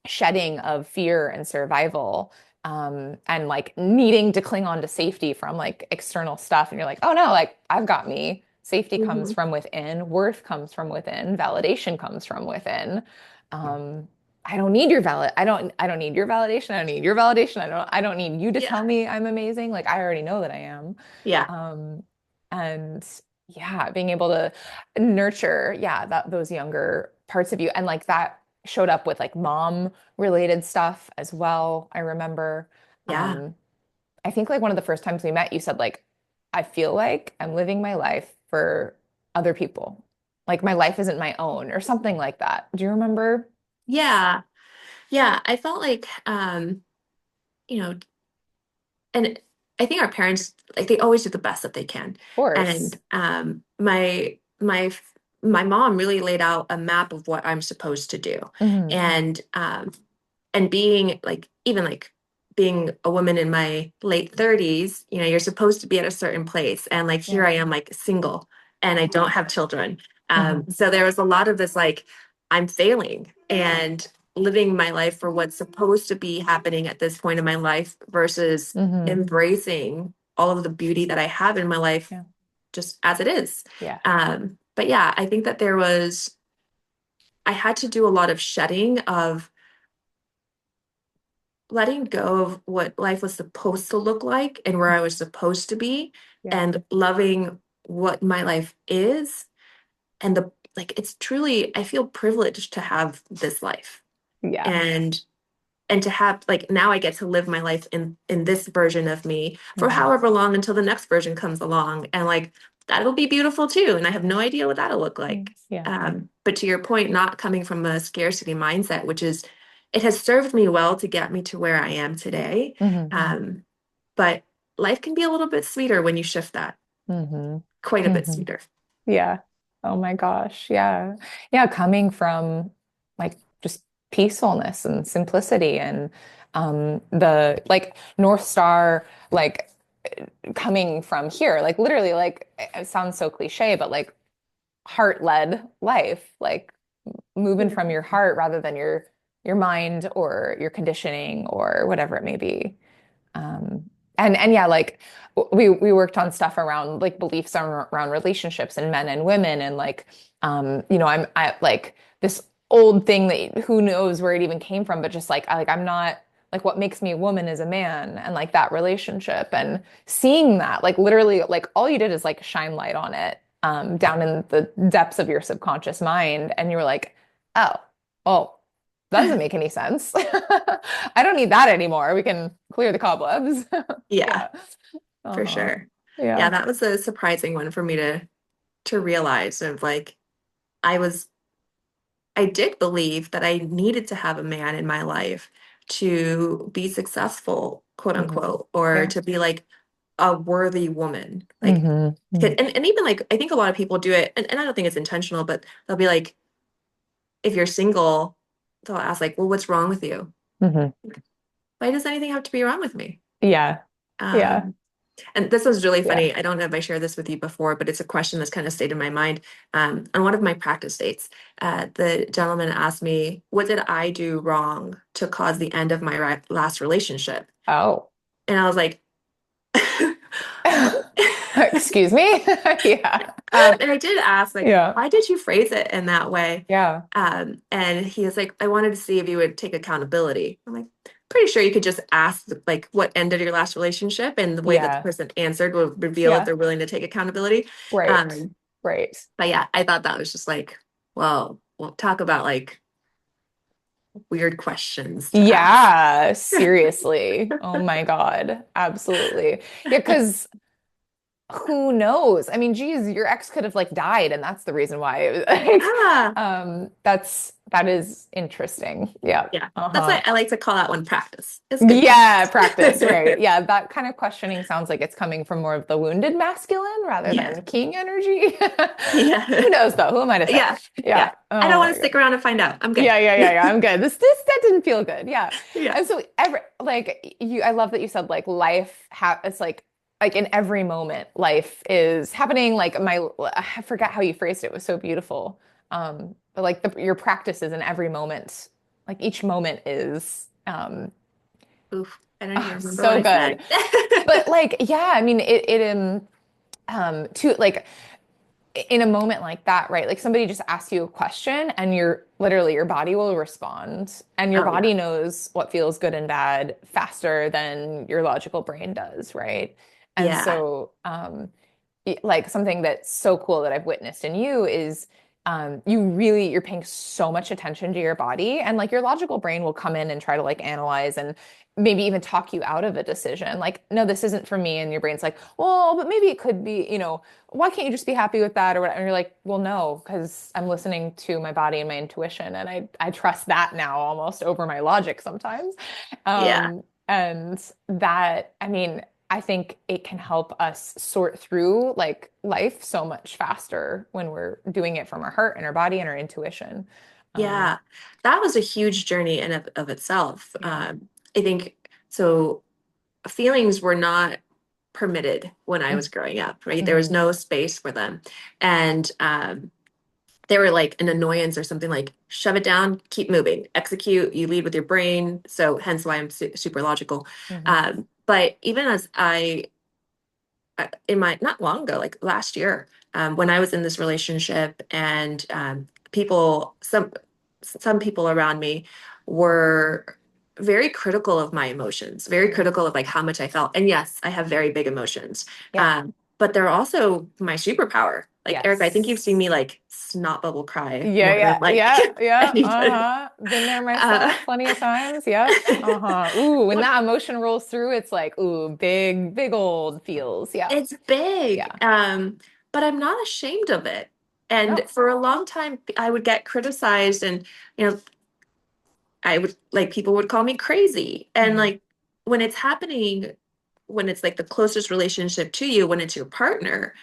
shedding of fear and survival and like needing to cling on to safety from like external stuff. And you're like, oh no, like I've got me. Safety comes Mhm. from within, worth comes from within, validation comes from within. I don't need your I don't need your validation. I don't need your validation. I don't need you to Yeah. tell me I'm amazing. Like I already know that I am. Yeah. Um, and yeah, being able to nurture, yeah, those younger parts of you. And like that showed up with like mom related stuff as well. I remember. Yeah. Um, I think like one of the first times we met, you said like, I feel like I'm living my life for other people. Like my life isn't my own or something like that. Do you remember? Yeah. Yeah. I felt like you know, and I think our parents like they always do the best that they can. Of course. And my mom really laid out a map of what I'm supposed to do. Hmm. And being like even like being a woman in my late 30s, you're supposed to be at a certain place. And like here Yeah. I am like single and I don't have children. Hmm. So there was a lot of this like I'm failing and living my life for what's supposed to be happening at this point in my life versus Hmm. embracing all of the beauty that I have in my life Yeah. just as it is. Yeah. But yeah, I think that I had to do a lot of shedding of letting go of what life was supposed to look like and where I was supposed to be Yeah. and loving what my life is and the like it's truly I feel privileged to have this life Yeah. and to have like now I get to live my life in this version of me for Hmm. however long until the next version comes along and like that'll be beautiful too and I have no idea what that'll look like. Yeah. But to your point, not coming from a scarcity mindset, which is it has served me well to get me to where I am today. Hmm. But life can be a little bit sweeter when you shift that, Hmm. quite a bit Hmm. sweeter. Yeah. Oh my gosh. Yeah. Yeah. Coming from like just peacefulness and simplicity and the like North Star like coming from here, like literally like it sounds so cliche, but like heart-led life, like moving Yeah. from your heart rather than your mind or your conditioning or whatever it may be. Um, and yeah, like we worked on stuff around like beliefs around relationships and men and women and like I like this old thing that who knows where it even came from, but just like I'm not like what makes me a woman is a man and like that relationship and seeing that like literally like all you did is like shine light on it down in the depths of your subconscious mind and you were like, oh, oh, that doesn't make any sense. I don't need that anymore. We can clear the cobwebs. Yeah, Yeah. for Uh-huh. sure. Yeah, Yeah. that was a surprising one for me to realize of like I was I did believe that I needed to have a man in my life to be successful, quote Hmm. unquote, or Yeah. to be like a worthy woman. Like, Hmm. and even like, I think a lot of people do it, and I don't think it's intentional, but they'll be like, if you're single, they'll ask, like, well, what's wrong with you? Hmm. Why does anything have to be wrong with me? Yeah. Yeah. Um, And this was really Yeah. funny. I don't know if I shared this with you before, but it's a question that's kind of stayed in my mind. On one of my practice dates, the gentleman asked me, what did I do wrong to cause the end of my last relationship? Oh. And I was like, what? Excuse me? Yeah. And I did ask, like, Yeah. why did you phrase it in that way? Yeah. And he was like, I wanted to see if you would take accountability. I'm like, pretty sure you could just ask, like, what ended your last relationship, and the way that the Yeah. person answered will reveal if Yeah. they're willing to take accountability. Right. Um, Right. but yeah, I thought that was just like, well, talk about like weird questions to ask. Yeah, seriously. Oh my God. Absolutely. Yeah, because who knows? I mean, geez, your ex could have like died, and that's the reason why it was like, Yeah, that is interesting. Yeah. yeah. That's Uh-huh. why I like to call that one practice. It's good Yeah, practice, right. practice. Yeah, that kind of questioning sounds like it's coming from more of the wounded masculine rather Yeah, than king energy. yeah, Who knows though? Who am I to say? yeah, Yeah. yeah. I don't Oh want my to God. stick around and find out. I'm good. Yeah. I'm good. This that didn't feel good. Yeah. Yeah. And so I love that you said like it's like in every moment life is happening like I forget how you phrased it. It was so beautiful. But like your practices in every moment, like each moment is Oof, I don't even oh, remember what so I good. said. But like yeah, I mean to like in a moment like that, right? Like somebody just asks you a question and your body will respond and your Oh yeah, body knows what feels good and bad faster than your logical brain does, right? And yeah, so like something that's so cool that I've witnessed in you is you're paying so much attention to your body and like your logical brain will come in and try to like analyze and maybe even talk you out of a decision like no this isn't for me and your brain's like well but maybe it could be why can't you just be happy with that or whatever and you're like well no because I'm listening to my body and my intuition and I trust that now almost over my logic sometimes yeah, and that I mean I think it can help us sort through like life so much faster when we're doing it from our heart and our body and our intuition. Um, yeah. That was a huge journey in of itself. yeah. I think so. Feelings were not permitted when I was growing up, right? There was Mm-hmm. no space for them. And they were like an annoyance or something like shove it down, keep moving, execute, you lead with your brain. So hence why I'm super logical. Mm-hmm. But even as in my, not long ago, like last year, when I was in this relationship and people, some people around me were very critical of my emotions, very Mm-hmm. critical of like how much I felt. And yes, I have very big emotions. Yeah. But they're also my superpower. Like Eric, I think you've seen Yes. me like snot bubble cry Yeah, more than yeah, like yeah, yeah. anybody. Uh-huh. Been there Uh, myself plenty of times. Yep. Uh-huh. Ooh, when that emotion rolls through, it's like, ooh, big, big old feels. Yeah. it's big. Yeah. But I'm not ashamed of it. And No. for a long time, I would get criticized and, you know, I would like people would call me crazy. And Mm-hmm. like when it's happening, when it's like the closest relationship to you, when it's your partner,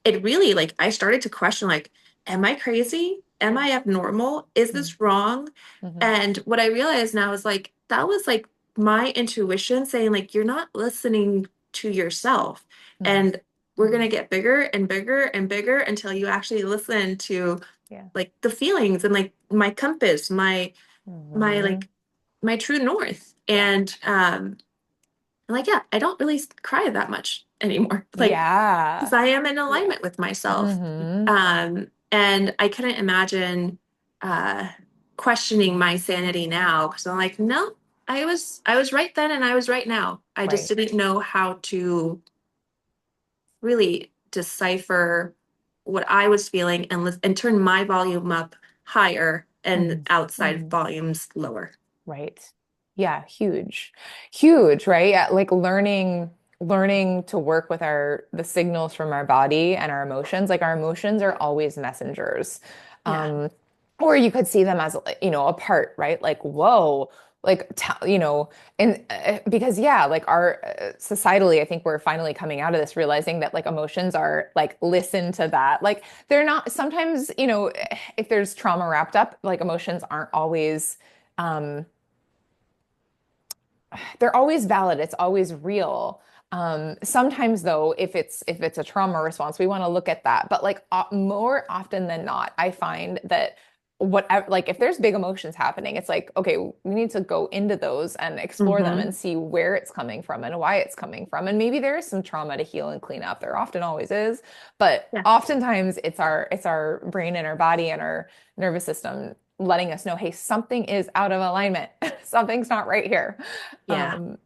it really like I started to question like, am I crazy? am I abnormal? Is Mm-hmm. this wrong? And what I realized now is like, that was like my intuition saying, like, you're not listening to yourself. Mm-hmm. And we're going to get bigger and bigger and bigger until you actually listen to Yeah. like the feelings and like my compass, my Mm-hmm. like my true north. Yeah. And I'm like, yeah, I don't really cry that much anymore. Like, because Yeah. I am in Yeah. alignment with myself. Mm-hmm. And I couldn't imagine uh questioning my sanity now because I'm like, no, I was right then and I was right now. I just Right. didn't know how to really decipher what I was feeling and turn my volume up higher and outside Mm-hmm. volumes lower. Right. Yeah, huge. Huge, right? Yeah, like learning to work with the signals from our body and our emotions. Like our emotions are always messengers. Yeah. Um, or you could see them as, a part, right? Like, whoa, like, and because yeah, like our societally, I think we're finally coming out of this, realizing that like emotions are like, listen to that. Like they're not sometimes, if there's trauma wrapped up, like emotions aren't always, um, they're always valid. It's always real. Sometimes though, if it's a trauma response, we want to look at that. But like more often than not, I find that whatever, like if there's big emotions happening, it's like, okay, we need to go into those and explore them Hmm. and see where it's coming from and why it's coming from. And maybe there is some trauma to heal and clean up. There often always is, but Yeah. oftentimes it's our brain and our body and our nervous system letting us know, hey, something is out of alignment. Something's not right here. Yeah. Um,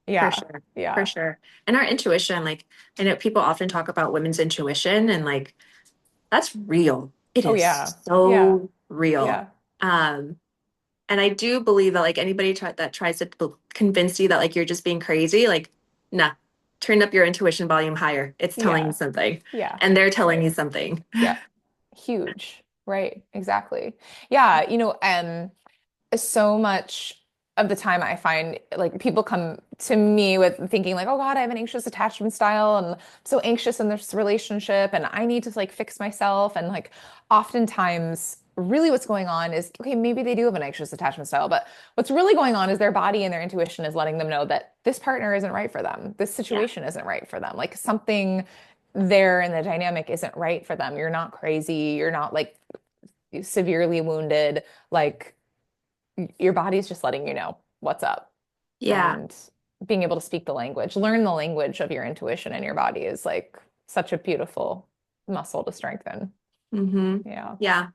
For yeah, sure. For yeah. sure. And our intuition, like, I know people often talk about women's intuition and like that's real. It Oh is yeah, yeah, so real. yeah, Um, and I do believe that like anybody that tries to convince you that like you're just being crazy, like, nah, turn up your intuition volume higher. It's telling you yeah, something. yeah, And they're telling right. you something. Yeah, huge. Right, exactly. Yeah, so much of the time I find like people come to me with thinking like, oh God, I have an anxious attachment style and I'm so anxious in this relationship and I need to like fix myself. And like oftentimes really what's going on is, okay, maybe they do have an anxious attachment style, but what's really going on is their body and their intuition is letting them know that this partner isn't right for them. This Yeah. situation isn't right for them. Like something there in the dynamic isn't right for them. You're not crazy. You're not like severely wounded. Like your body's just letting you know what's up. Yeah. And being able to speak the language, learn the language of your intuition and your body is like such a beautiful muscle to strengthen. Hmm. Yeah. Yeah.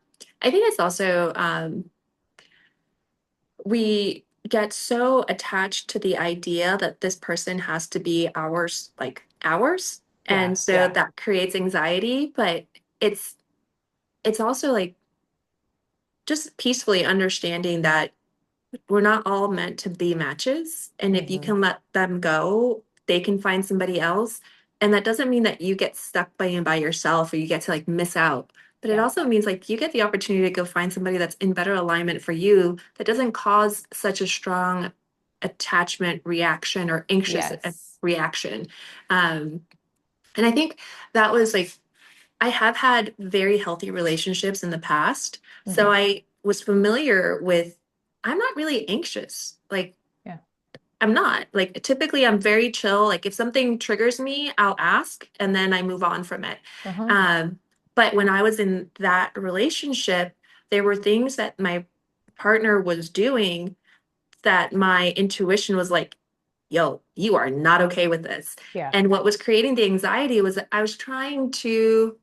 I think it's also we get so attached to the idea that this person has to be ours, like ours. Yeah. And so Yeah. that creates anxiety, but it's it's also like just peacefully understanding that we're not all meant to be matches. And if you Hmm. can let them go, they can find somebody else. And that doesn't mean that you get stuck by yourself or you get to like miss out. But it Yeah. also means like you get the opportunity to go find somebody that's in better alignment for you that doesn't cause such a strong attachment reaction or anxious Yes. reaction. Um, and I think that was like I have had very healthy relationships in the past. Hmm. So I was familiar with, I'm not really anxious. Like, Yeah. I'm not. Like, typically, I'm very chill. Like, if something triggers me, I'll ask and then I move on from it. Uh-huh. Um, but when I was in that relationship, there were things that my partner was doing that my intuition was like, yo, you are not okay with this. Yeah. And what was creating the anxiety was that I was trying to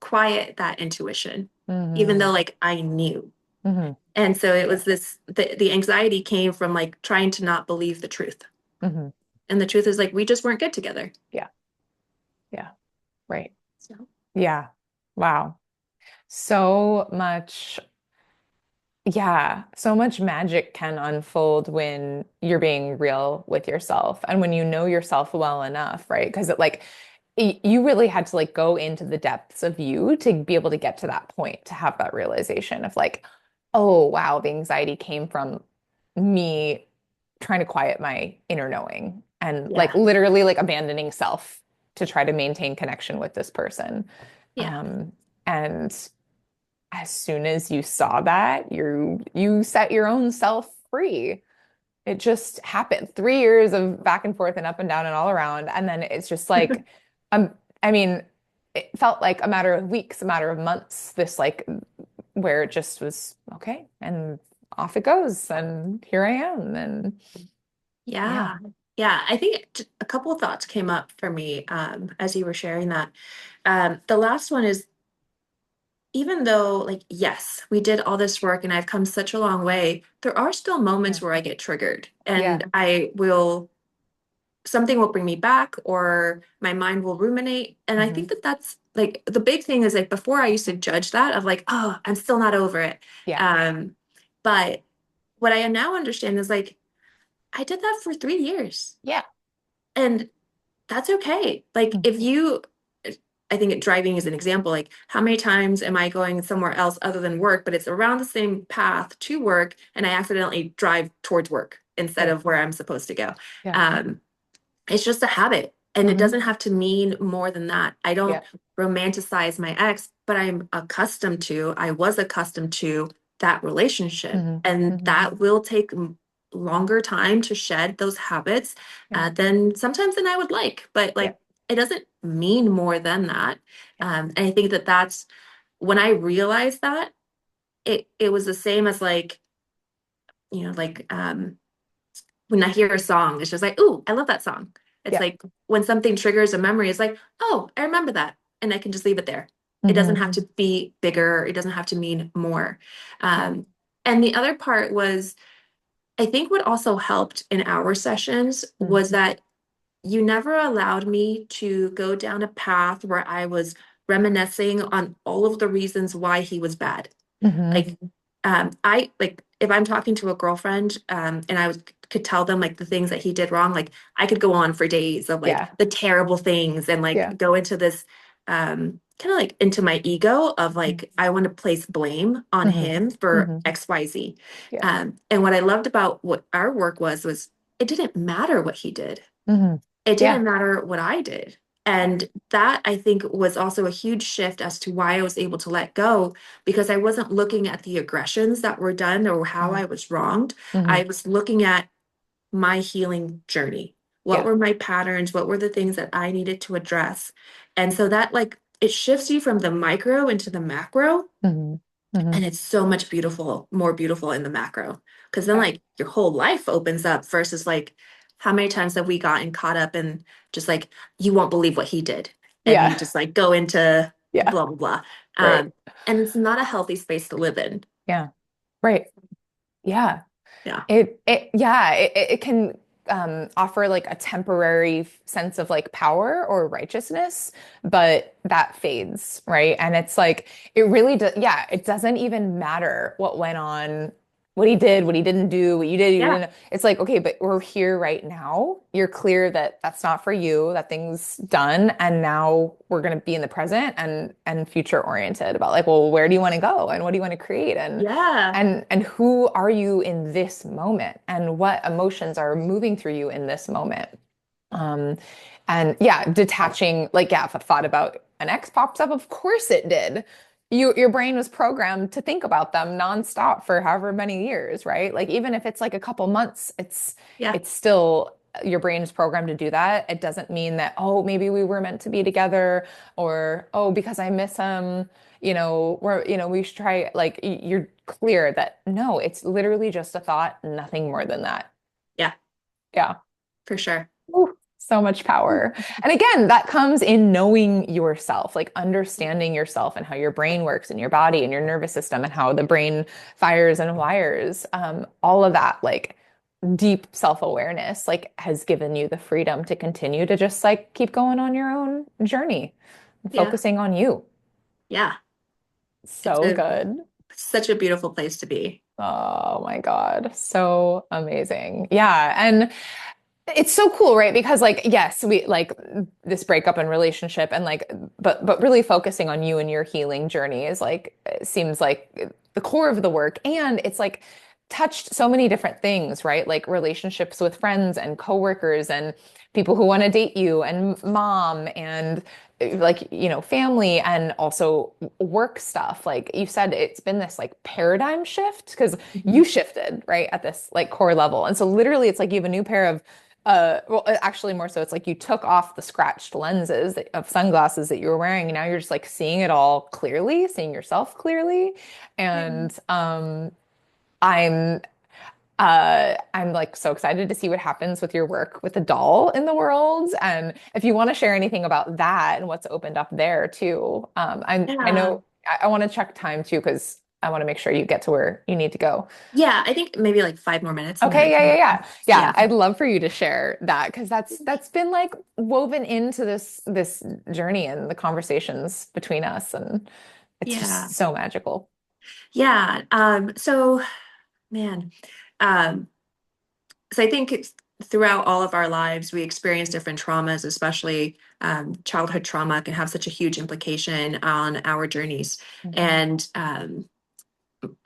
quiet that intuition, even Hmm. though like I knew. Hmm. And so it Yeah. was the anxiety came from like trying to not believe the truth. Hmm. And the truth is like we just weren't good together. Yeah. Yeah. Right. So Yeah. Wow. So much. Yeah, so much magic can unfold when you're being real with yourself and when you know yourself well enough, right? Because it like you really had to like go into the depths of you to be able to get to that point, to have that realization of like, oh wow, the anxiety came from me trying to quiet my inner knowing and like yeah, literally like abandoning self to try to maintain connection with this person. yeah. Um, and as soon as you saw that, you set your own self free. It just happened. 3 years of back and forth and up and down and all around. And then it's just like, um, I mean, it felt like a matter of weeks, a matter of months, this like where it just was okay. And off it goes. And here I am. And yeah. Yeah. Yeah. I think a couple of thoughts came up for me as you were sharing that. The last one is even though, like, yes, we did all this work and I've come such a long way, there are still Yeah. moments where I get triggered Yeah. and something will bring me back or my mind will ruminate. And I Hmm. think that that's like the big thing is like before I used to judge that of like, oh, I'm still not over it. Yeah. Um, but what I now understand is like, I did that for 3 years. Yeah. And that's okay. Like if Mhm. you, I think driving is an example, like how many times am I going somewhere else other than work, but it's around the same path to work and I accidentally drive towards work instead Yeah. of where I'm supposed to go. Yeah. Um, it's just a habit and it Hmm. doesn't have to mean more than that. I don't Yeah. romanticize my ex, but I was accustomed to that relationship. Hmm. And Hmm. that will take longer time to shed those habits Yeah. than sometimes than I would like. But Yeah. like, it doesn't mean more than that. Yeah. And I think that that's when I realized that it was the same as like, like when I hear a song, it's just like, ooh, I love that song. It's Yeah. like when something triggers a memory, it's like, oh, I remember that. And I can just leave it there. It doesn't Hmm. have to be bigger, it doesn't have to mean more. Um, and the other part was, I think what also helped in our sessions was that you never allowed me to go down a path where I was reminiscing on all of the reasons why he was bad. Hmm. Like, I like if I'm talking to a girlfriend, and could tell them like the things that he did wrong, like I could go on for days of like Yeah. the terrible things and Yeah. like go into this kind of like into my ego of like I want to place blame on Hmm. him for Hmm. XYZ. Yeah. And what I loved about what our work was it didn't matter what he did. Hmm. It Yeah. didn't matter what I did. Yeah. And that I think was also a huge shift as to why I was able to let go because I wasn't looking at the aggressions that were done or how Hmm. I was wronged. Hmm. I was looking at my healing journey. What Yeah. were my patterns? What were the things that I needed to address? And so that like it shifts you from the micro into the macro. Hmm. Hmm. And it's so much more beautiful in the macro. Because then Yeah. like your whole life opens up versus like how many times have we gotten caught up in just like you won't believe what he did. And you Yeah. just like go into Yeah. blah blah blah. Right. And it's not a healthy space to live in. Yeah. Right. Yeah. Yeah. It can offer like a temporary sense of like power or righteousness, but that fades, right? And it's like it really does. Yeah, it doesn't even matter what went on, what he did, what he didn't do, what you did, you Yeah. didn't. It's like okay, but we're here right now. You're clear that that's not for you. That thing's done, and now we're gonna be in the present and future oriented about like, well, where do you want to go and what do you want to create and Yeah. and who are you in this moment and what emotions are moving through you in this moment. um and yeah, detaching, like, yeah, if a thought about an ex pops up, of course it did. Your brain was programmed to think about them nonstop for however many years, right? Like even if it's like a couple months, Yeah. it's still your brain is programmed to do that. It doesn't mean that, oh, maybe we were meant to be together, or oh, because I miss him, we should try, like you're clear that no, it's literally just a thought, nothing more than that. Yeah. Yeah. For sure. Ooh, so much power. And again, that comes in knowing yourself, like understanding yourself and how your brain works and your body and your nervous system and how the brain fires and wires. All of that, like deep self-awareness, like has given you the freedom to continue to just like keep going on your own journey and Yeah. focusing on you. Yeah. It's So good. such a beautiful place to be. Oh my God. So amazing. Yeah. And it's so cool, right? Because like, yes, we like this breakup and relationship and like, but really focusing on you and your healing journey is like, it seems like the core of the work. And it's like touched so many different things, right? Like relationships with friends and coworkers and people who want to date you and mom and like, family and also work stuff. Like you said, it's been this like paradigm shift because you Mhm. shifted, right, at this like core level. And so literally it's like you have a new pair of well, actually more so it's like you took off the scratched lenses of sunglasses that you were wearing and now you're just like seeing it all clearly, seeing yourself clearly. Yeah. And I'm I'm like so excited to see what happens with your work with the doll in the world. And if you want to share anything about that and what's opened up there too, I Yeah. know I want to check time too because I want to make sure you get to where you need to go. Yeah, I think maybe like 5 more minutes and then I Okay, yeah, can. yeah, yeah. Yeah, Yeah. I'd love for you to share that because that's been like woven into this journey and the conversations between us and it's Yeah. just so magical. Yeah. Man, um, so I think throughout all of our lives, we experience different traumas, especially childhood trauma can have such a huge implication on our journeys. Mhm. And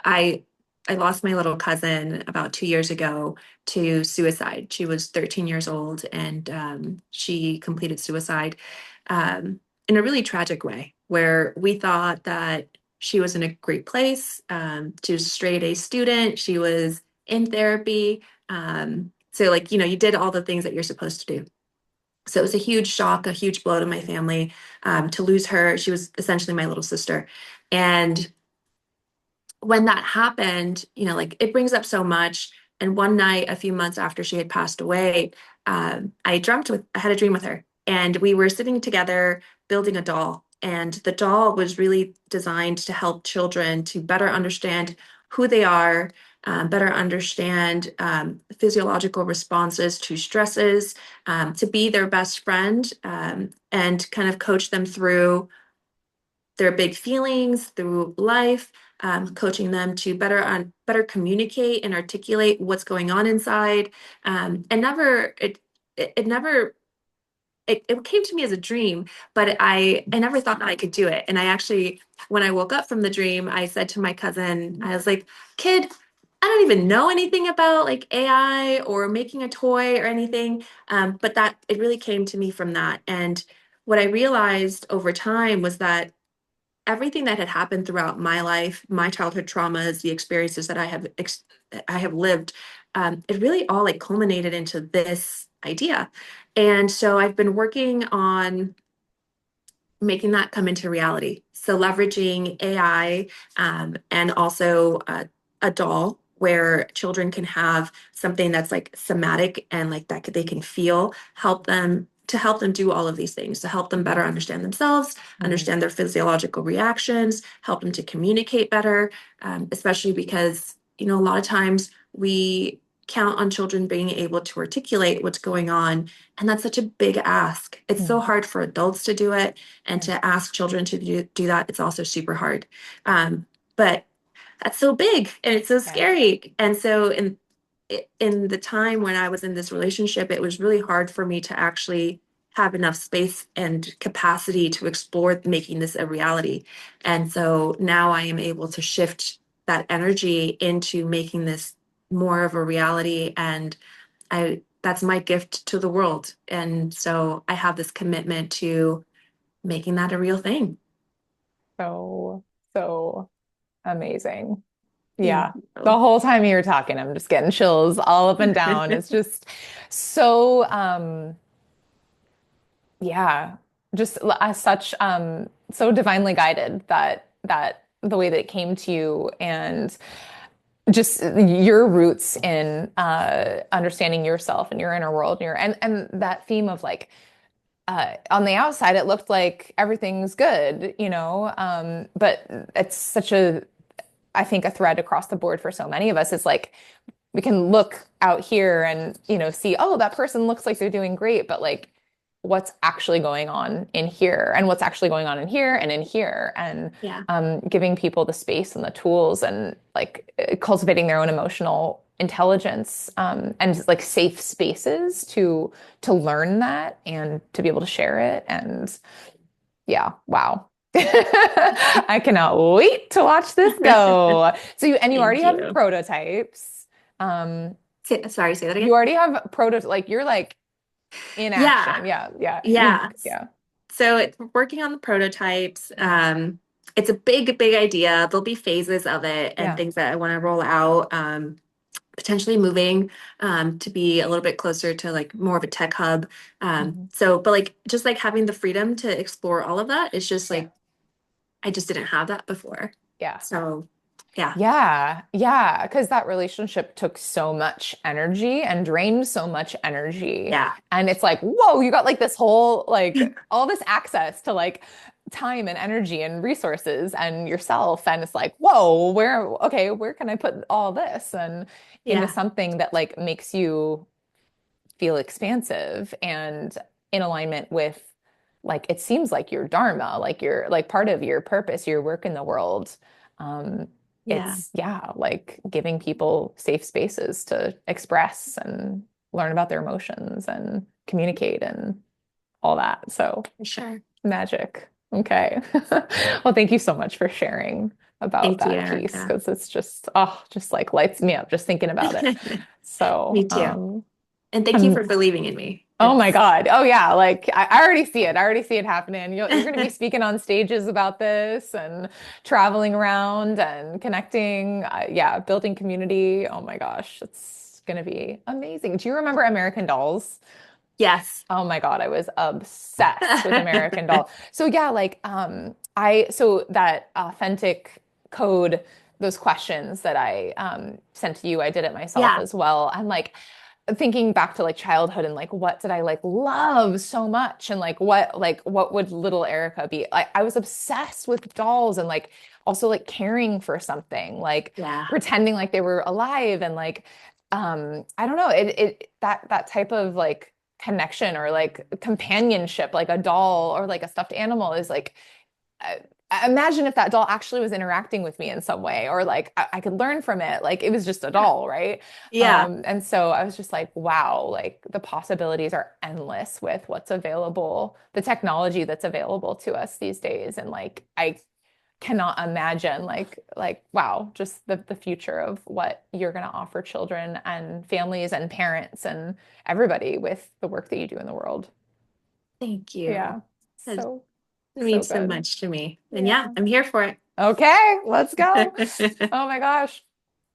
I I lost my little cousin about 2 years ago to suicide. She was 13 years old and she completed suicide in a really tragic way, where we thought that she was in a great place. She was a straight A student. She was in therapy. So, like, you did all the things that you're supposed to do. So it was a huge shock, a huge blow to my family to lose her. She was essentially my little sister. And when that happened, like it brings up so much. And one night, a few months after she had passed away, I had a dream with her, and we were sitting together building a doll. And the doll was really designed to help children to better understand who they are, better understand physiological responses to stresses, to be their best friend, and kind of coach them through their big feelings through life, coaching them to better communicate and articulate what's going on inside. And never it never it came to me as a dream, but I never thought that I could do it. And I actually, when I woke up from the dream, I said to my cousin, I was like, "Kid, I don't even know anything about like AI or making a toy or anything." But that it really came to me from that. And what I realized over time was that everything that had happened throughout my life, my childhood traumas, the experiences that I have lived, it really all like culminated into this idea. And so I've been working on making that come into reality. So leveraging AI, and also a doll where children can have something that's like somatic and like that they can feel, help them do all of these things, to help them better understand themselves, Mhm. understand their physiological reactions, help them to communicate better, especially because, a lot of times we count on children being able to articulate what's going on. And that's such a big ask. It's so Mhm. hard for adults to do it, and Yeah. to ask children to do that, it's also super hard. But that's so big and it's so Yeah. scary. And so in the time when I was in this relationship, it was really hard for me to actually have enough space and capacity to explore making this a reality. And so now I am able to shift that energy into making this more of a reality. And I that's my gift to the world. And so I have this commitment to making that a real thing. So, so amazing. Thank Yeah. The you. whole time you were talking, I'm just getting chills all up and down. It's just so, yeah, just such, so divinely guided that the way that it came to you and just your roots in understanding yourself and your inner world and and that theme of like on the outside it looked like everything's good, but it's such a I think a thread across the board for so many of us is like we can look out here and see, oh, that person looks like they're doing great, but like what's actually going on in here and what's actually going on in here and in here and Yeah. giving people the space and the tools and like cultivating their own emotional intelligence and like safe spaces to learn that and to be able to share it and yeah, wow. I cannot wait to watch this go. So you already Thank have you. prototypes. Um, Sorry, say that you again. already have like you're like in action. Yeah. Yeah, yeah. Yeah. Yeah. So it's working on the prototypes. Mm-hmm. It's a big idea. There'll be phases of it and Yeah. things that I want to roll out. Potentially moving to be a little bit closer to like more of a tech hub. Hmm. But like just like having the freedom to explore all of that is just Yeah. like I just didn't have that before. Yeah. So yeah, Yeah, yeah, because that relationship took so much energy and drained so much energy. yeah, And it's like, whoa, you got like this whole, like, all this access to like time and energy and resources and yourself. And it's like, whoa, okay, where can I put all this? And into yeah, something that like makes you feel expansive and in alignment with like it seems like your dharma, like your like part of your purpose, your work in the world. Um, yeah, it's yeah, like giving people safe spaces to express and learn about their emotions and communicate and all that. So for sure. magic. Okay. Well, thank you so much for sharing about Thank you, that piece Erica. because it's just oh, just like lights me up just thinking about it. So, Me too. And thank you I'm for believing in me. oh my It's God. Oh yeah. Like I already see it. I already see it happening. You're going to be speaking on stages about this and traveling around and connecting. Yeah, building community. Oh my gosh. It's going to be amazing. Do you remember American Dolls? yes. Oh my God, I was obsessed with American Doll. So yeah, like so that authentic code, those questions that I sent to you, I did it myself Yeah. as well. I'm like thinking back to like childhood and like what did I like love so much and like what would little Erica be? I was obsessed with dolls and like also like caring for something, like Yeah. pretending like they were alive and like I don't know, that type of like connection or like companionship, like a doll or like a stuffed animal is like I, imagine if that doll actually was interacting with me in some way or like I could learn from it like it was just a Yeah. doll, right? Yeah. And so I was just like wow, like the possibilities are endless with what's available, the technology that's available to us these days, and like I cannot imagine like wow, just the future of what you're going to offer children and families and parents and everybody with the work that you do in the world. Thank you. Yeah, That so so means so good. much to me. And yeah, Yeah. I'm here for Okay, let's go. it. Oh my gosh.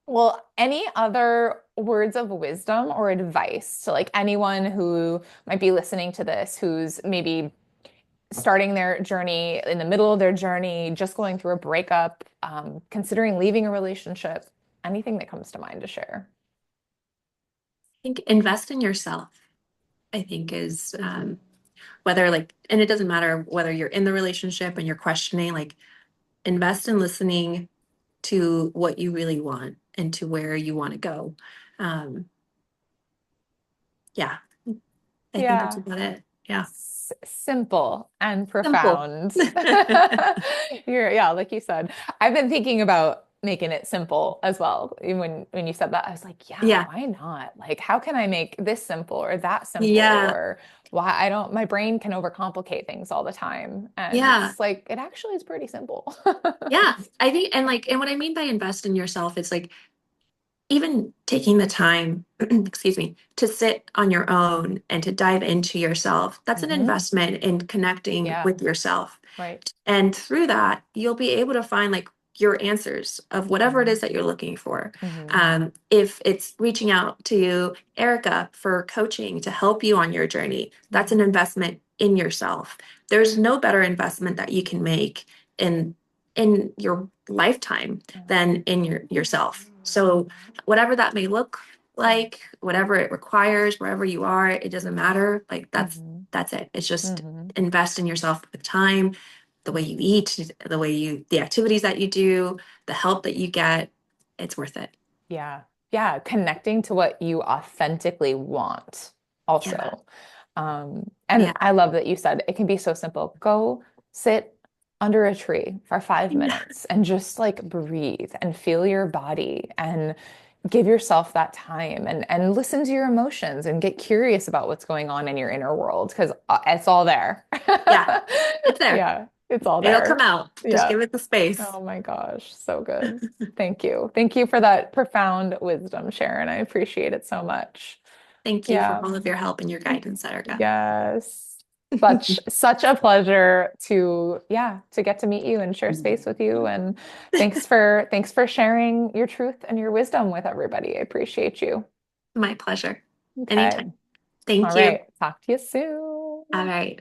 Well, any other words of wisdom or advice to like anyone who might be listening to this, who's maybe starting their journey, in the middle of their journey, just going through a breakup, considering leaving a relationship, anything that comes to mind to share? Think invest in yourself, I think is whether like, and it doesn't matter whether you're in the relationship and you're questioning, like invest in listening to what you really want and to where you want to go. Um, yeah, I think that's Yeah. about it. Yeah. Simple and Simple. profound. Yeah, like you said. I've been thinking about making it simple as well. Even when you said that, I was like, yeah, Yeah. why not? Like, how can I make this simple or that simple? Yeah. Or why I don't, my brain can overcomplicate things all the time. And Yeah. it's like, it actually is pretty simple. Yeah. I think, and like, and what I mean by invest in yourself is like, even taking the time, excuse me, to sit on your own and to dive into yourself, that's an Hmm. investment in connecting Yeah, with yourself. right. And through that, you'll be able to find like your answers of whatever it Hmm. is that you're looking for. Hmm. If it's reaching out to Erica for coaching to help you on your journey, that's an Hmm. investment in yourself. There's no better investment that you can make in in your lifetime than in yourself. So whatever that may look like, whatever it requires, wherever you are, it doesn't matter. Like Hmm. that's it. It's just Hmm. invest in yourself with time, the way you eat, the activities that you do, the help that you get. It's worth it. Yeah. Yeah. Connecting to what you authentically want Yeah. also. And Yeah. I love that you said it can be so simple. Go sit under a tree for 5 minutes and just like breathe and feel your body and give yourself that time and listen to your emotions and get curious about what's going on in your inner world because it's all there. Yeah. It's there. Yeah, it's all It'll come there. out. Just Yeah. give it the space. Oh my gosh, so good. Thank you. Thank you for that profound wisdom, Sharon. I appreciate it so much. Thank you for Yeah. all of your help and your guidance, Erica. Yes. Such a pleasure to, yeah, to get to meet you and share space with you. And thanks for sharing your truth and your wisdom with everybody. I appreciate you. My pleasure. Okay. Anytime. All Thank you. right. Talk to you soon. All right.